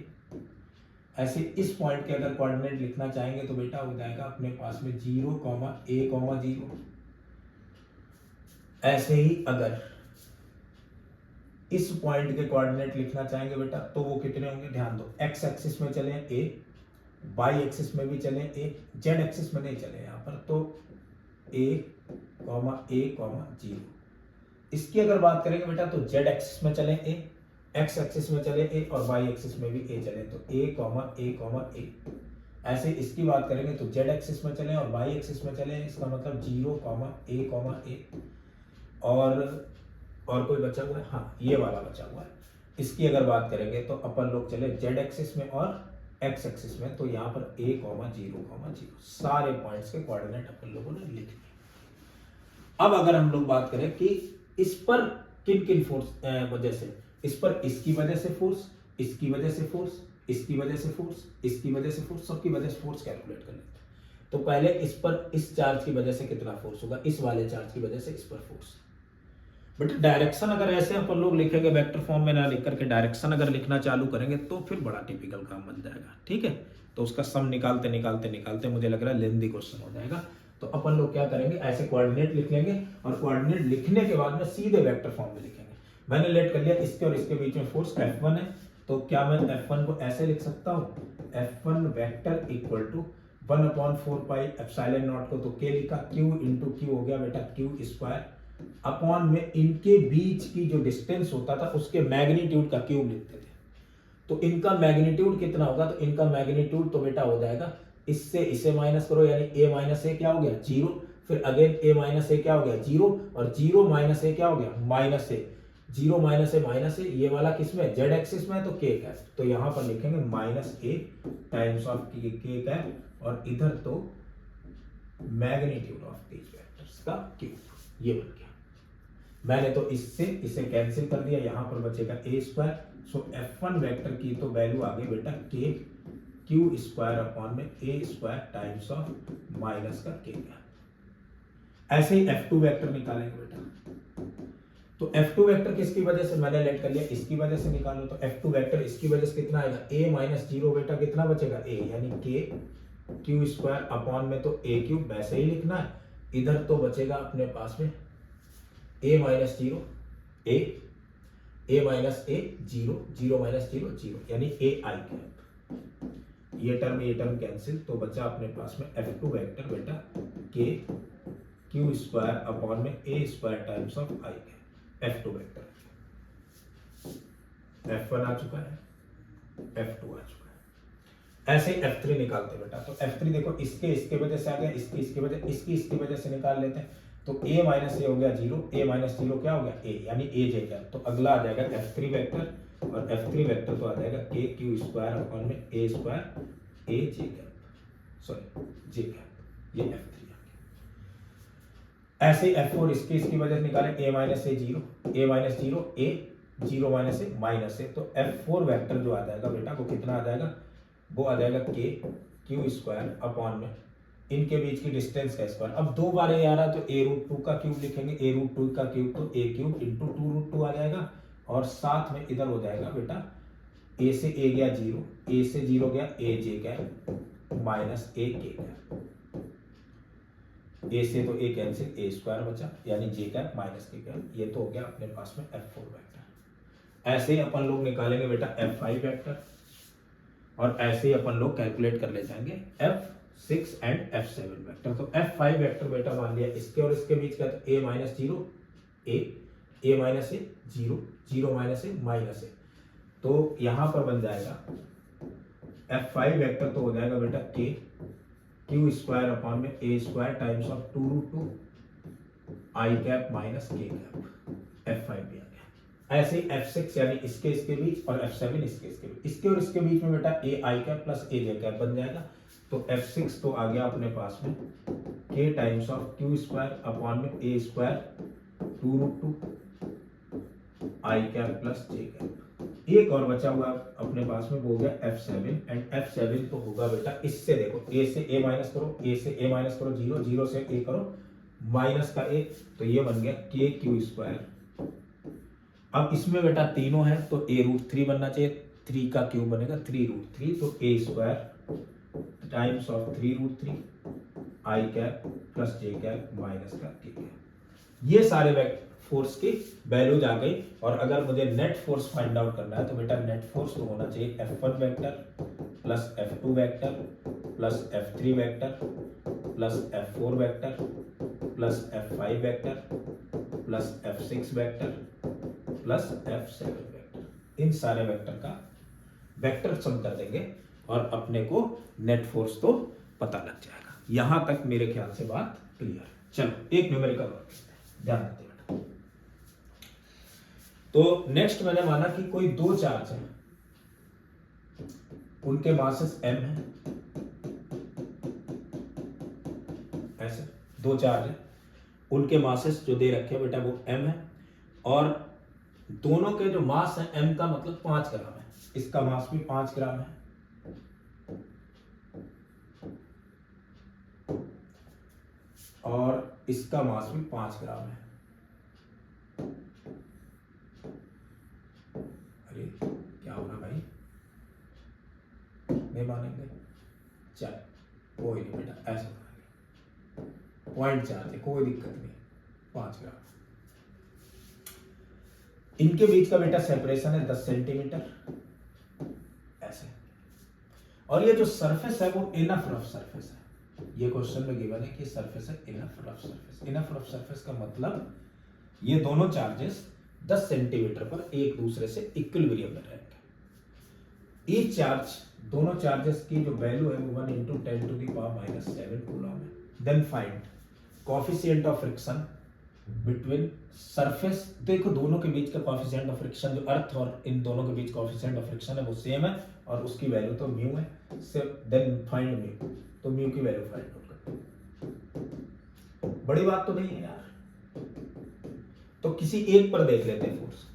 ऐसे इस पॉइंट के अगर कोऑर्डिनेट लिखना चाहेंगे तो बेटा हो जाएगा अपने पास में 0, a, 0। ऐसे ही अगर इस पॉइंट के कोऑर्डिनेट लिखना चाहेंगे बेटा तो वो कितने होंगे, ध्यान दो, x एक्सिस में चले a, y एक्सिस में भी चले a, z एक्सिस में नहीं चले यहाँ पर, तो a, 0। इसकी अगर बात करेंगे बेटा तो z एक्सिस में चले a, x एक्सिस में चले a और y एक्सिस में भी a चले, तो a, a। ऐसे इसकी बात करेंगे तो z एक्सिस में चले और y एक्सिस में चले, इसका मतलब 0, a। और कोई बचा हुआ है, हाँ ये वाला बचा हुआ है। इसकी अगर बात करेंगे तो अपन लोग चले z एक्सिस में और x एक्सिस में, तो यहाँ पर a, 0, सारे पॉइंट्स के कोऑर्डिनेट अपन लोगों ने लिख दिए। अब अगर हम लोग बात करें कि इस पर किन किन फोर्स वजह से, इस पर इसकी वजह से फोर्स, इसकी वजह से फोर्स, इसकी वजह से फोर्स, इसकी वजह से फोर्स, सबकी वजह से फोर्स कैलकुलेट कर लेते हैं। तो पहले इस पर इस चार्ज की वजह से कितना फोर्स होगा, इस वाले चार्ज की वजह से इस पर फोर्स। बट डायरेक्शन अगर ऐसे अपन लोग लिखेंगे वेक्टर फॉर्म में ना लिख करके डायरेक्शन अगर लिखना चालू करेंगे तो फिर बड़ा टिपिकल काम बन जाएगा। ठीक है, तो उसका सम निकालते मुझे लग रहा है लेंथी क्वेश्चन हो जाएगा। तो अपन लोग क्या करेंगे, ऐसे कोऑर्डिनेट लिख लेंगे और कोऑर्डिनेट लिखने के बाद में सीधे वेक्टर फॉर्म में लिखेंगे। मैंने लेट कर लिया इसके और इसके बीच में फोर्स F1 है, तो क्या मैं F1 को ऐसे लिख सकता हूँ, F1 vector equal to 1/4 pi epsilon naught को तो K लिखा, Q इंटू Q हो गया बेटा Q स्क्वायर अपॉन में इनके बीच की जो डिस्टेंस होता था उसके मैग्नीट्यूड का क्यूब लिखते थे। तो इनका मैग्नीट्यूड कितना होगा, तो इनका मैग्नीट्यूड तो बेटा हो जाएगा, इससे इसे माइनस करो यानी a माइनस ए क्या हो गया 0, फिर अगेन a माइनस ए क्या हो गया 0 और 0 माइनस ए क्या हो गया माइनस ए, 0 माइनस ए ये वाला किसमें z एक्सिस में है तो k कैप, तो यहां पर लिखेंगे minus a times of k cap और इधर तो मैग्नीट्यूड ऑफ दीज वेक्टर्स का क्यूब, ये बन गया। मैंने तो इससे इसे कैंसिल कर दिया, यहां पर बचेगा a square. So F1 vector की तो वैल्यू आ गई बेटा k Q स्क्वायर अपॉन में a square times of minus का k कैप। ऐसे ही F2 वेक्टर निकालेंगे बेटा, तो F2 वेक्टर किसकी वजह से, मैंने लेट कर लिया इसकी वजह से निकालो, तो F2 वेक्टर इसकी वजह से कितना आएगा a माइनस 0 बेटा कितना बचेगा a, यानी k Q स्क्वायर अपॉन में तो a क्यूब वैसे ही लिखना है, इधर तो बचेगा अपने पास में a minus 0 a minus A 0, 0 minus 0 0 यानी a आई कैप, ये टर्म कैंसिल, तो बचा अपने पास में F2 वेक्टर बेटा k Q स्क्वायर अपॉन में a square times of I cap, F2 vector. F1 आ चुका है, F2 आ चुका है। ऐसे ही F3 निकालते बेटा, तो F3 देखो इसके वजह से आ गया, इसकी वजह से निकाल लेते हैं, तो a माइनस ए हो गया 0, a माइनस 0 क्या हो गया a यानी a j कैप, तो अगला आ जाएगा F3 वेक्टर और F3 वेक्टर तो आ जाएगा k Q स्क्वायर अपॉन में a square a j cap, sorry j cap, ये F3 आ गया। ऐसे F4 इसकी वजह से निकालें a minus A 0, a minus 0 a 0 minus A minus A, तो F4 वेक्टर जो आ जाएगा बेटा वो कितना आ जाएगा, वो आ जाएगा k Q स्क्वायर अपॉन में इनके बीच की डिस्टेंस का स्क्वायर। अब दो बार ये आ रहा है तो a रूट 2 का क्यूब लिखेंगे, a रूट 2 का क्यूब तो a क्यूब इंटू 2 रूट 2 आ जाएगा, और साथ में इधर हो जाएगा बेटा ए से ए गया 0, ए से 0 गया ए जे कैप माइनस ए के कैप, ए से तो ए कैंसिल, ए स्क्वायर बचा यानी जे कैप माइनस के कैप। ये तो हो गया अपने पास में F4 वेक्टर। ऐसे ही अपन लोग निकालेंगे बेटा F5 वेक्टर और ऐसे ही अपन लोग कैलकुलेट कर ले जाएंगे F6 एंड F7 वेक्टर। तो F5 वेक्टर बेटा मान लिया इसके और इसके बीच का तो a minus 0 A minus A 0 0 minus A minus A, तो यहां पर बन जाएगा F5 वेक्टर तो हो जाएगा बेटा k क्यू स्क्वायर अपॉन में A square times of 2√2 I cap minus K cap. F5 भी आ गया। ऐसे ही F6 यानी इसके बीच और F7 इसके बीच, इसके और इसके बीच में बेटा ए आई कैप प्लस ए जे कैप बन जाएगा। तो F6 तो आ गया अपने पास में k times of Q square upon में A square 2√2 I cap plus J cap. एक और बचा हुआ अपने पास में वो हो गया F7 एंड F7 तो होगा बेटा इससे देखो a से a माइनस करो, a से a माइनस करो 0, 0 से a करो माइनस का a, तो ये बन गया k क्यू स्क्वायर। अब इसमें बेटा तीनों है तो a√3 बनना चाहिए, 3 का क्यूब बनेगा 3√3, तो a square times of 3√3 I cap plus J cap minus का k कैप। ये सारे फोर्स की वैल्यूज आ गई। और अगर मुझे नेट फोर्स फाइंड आउट करना है तो बेटा नेट फोर्स तो होना चाहिए F1 vector plus F2 vector plus F3 vector plus F4 vector plus F5 vector plus F6 vector plus F7 vector. इन सारे वेक्टर का वेक्टर सम कर देंगे और अपने को नेट फोर्स तो पता लग जाएगा। यहां तक मेरे ख्याल से बात क्लियर। चलो एक न्यूमेरिकल और ध्यान देते हैं। तो नेक्स्ट मैंने माना कि कोई दो चार्ज है, उनके मासेस m है, ऐसे दो चार्ज है, उनके मासेस जो दे रखे हैं बेटा वो m है और दोनों के जो मास है m का मतलब 5 ग्राम है, इसका मास भी 5 ग्राम है और इसका मास भी 5 ग्राम है। अरे क्या हो रहा भाई, नहीं मानेंगे, चल कोई नहीं बेटा ऐसा मानेंगे, पॉइंट चार्ज है कोई दिक्कत नहीं, 5 ग्राम। इनके बीच का बेटा सेपरेशन है 10 सेंटीमीटर ऐसे, और ये जो सरफेस है वो इनफ रफ सरफेस है। ये क्वेश्चन में गिवन है कि सरफेस है enough rough surface. Enough rough surface का मतलब ये दोनों चार्जेस 10 सेंटीमीटर पर एक दूसरे से इक्विलिब्रियम में रहेंगे। ईच चार्ज, दोनों चार्जेस की जो वैल्यू है वो 1 × 10⁻⁷ कूलम है। Then find coefficient of friction between surface. देखो दोनों के बीच का कोएफिशिएंट ऑफ फ्रिक्शन, जो अर्थ और इन दोनों के बीच कोएफिशिएंट ऑफ फ्रिक्शन है वो सेम है और उसकी वैल्यू तो म्यू है। देन फाइंड म्यू, तो म्यू की वैल्यू फाइंड आउट करते हैं। बड़ी बात तो नहीं है यार। तो किसी एक पर देख लेते हैं फोर्स।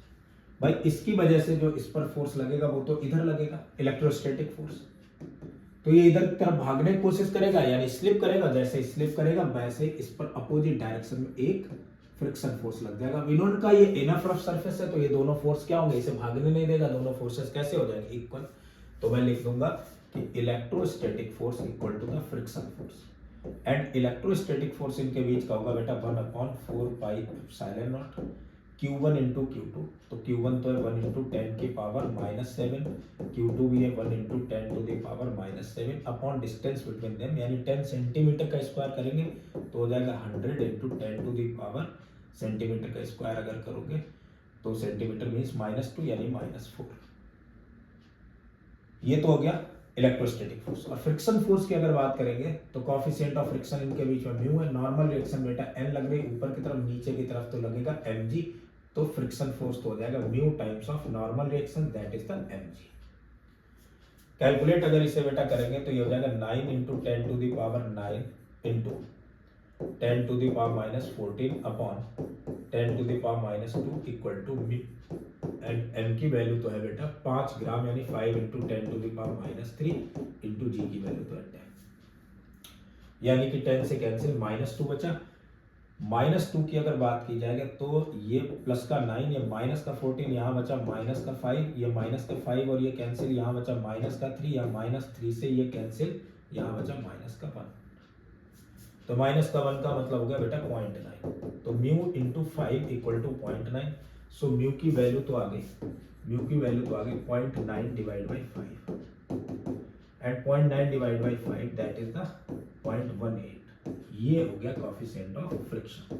भाई इसकी वजह से जो इस पर फोर्स लगेगा वो तो इधर लगेगा, इलेक्ट्रोस्टैटिक फोर्स। तो ये इधर की तरफ भागने की कोशिश करेगा यानी स्लिप करेगा, जैसे स्लिप करेगा वैसे इस पर अपोजिट डायरेक्शन में एक फ्रिक्शन फोर्स लग जाएगा। इन्होंने का ये इनफ रफ सरफेस है तो ये दोनों फोर्स क्या होंगे, इसे भागने नहीं देगा, दोनों फोर्सेस कैसे हो जाएंगे इक्वल। तो मैं लिख दूंगा कि electrostatic force equal to the friction force and electrostatic force इनके बीच का होगा बेटा 1/4πε0 Q1 × Q2। तो Q1 तो है 1 × 10⁻⁷, Q2 भी है 1 × 10⁻⁷ अपॉन डिस्टेंस बिटवीन देम, यानी 10 सेंटीमीटर का स्क्वायर करेंगे तो हो जाएगा 100 × 10⁻⁷ सेंटीमीटर का स्क्वायर अगर करोगे तो सेंटीमीटर मीन्स -2 यानी -4। ये तो हो गया इलेक्ट्रोस्टैटिक फोर्स। और फ्रिक्शन फोर्स की अगर बात करेंगे तो कोएफिशिएंट ऑफ फ्रिक्शन इनके बीच में म्यू है। नॉर्मल रिएक्शन बेटा n लग रही ऊपर की तरफ, नीचे की तरफ तो लगेगा mg, तो फ्रिक्शन फोर्स तो हो जाएगा mu times of normal reaction that is the mg। Calculate अगर इसे बेटा करेंगे तो ये हो जाएगा 9 × 10⁹ into 10⁻⁻14 upon 10⁻�2 equal to mu and m की वैल्यू तो है बेटा 5 ग्राम यानी 5 × 10⁻³ इंटू g की वैल्यू तो है 10, यानी कि 10 से कैंसिल -2 बचा -2 की अगर बात की जाएगा तो ये प्लस का 9, ये माइनस का 14, यहाँ बचा माइनस का 5, ये माइनस का 5 और ये कैंसिल, यहाँ बचा माइनस का 3, यहाँ -3 से ये कैंसिल, यहाँ बचा माइनस का 1। तो माइनस का 1 का मतलब हो गया बेटा 0.9। तो mu into 5 equal to 0.9। So mu की वैल्यू तो आ गई, म्यू की वैल्यू तो आ गई 0.9 divide by 5 and 0.9 divide by 5 that is the 0.18। ये हो गया कोएफिशिएंट ऑफ फ्रिक्शन।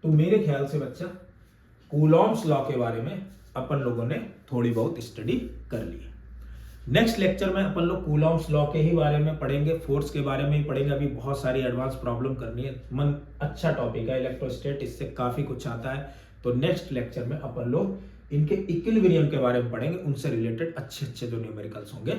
तो मेरे ख्याल से बच्चा कूलॉम्स लॉ के बारे में अपन लोगों ने थोड़ी बहुत स्टडी कर ली है। नेक्स्ट लेक्चर में अपन लोग कूलॉम्स लॉ के ही बारे में पढ़ेंगे, फोर्स के बारे में ही पढ़ेंगे। अभी बहुत सारी एडवांस प्रॉब्लम करनी है, मन अच्छा टॉपिक है इलेक्ट्रोस्टैट, इससे काफी कुछ आता है। तो नेक्स्ट लेक्चर में अपन लोग इनके इक्विलिब्रियम के बारे में पढ़ेंगे, उनसे रिलेटेड अच्छे अच्छे जो न्यूमेरिकल्स होंगे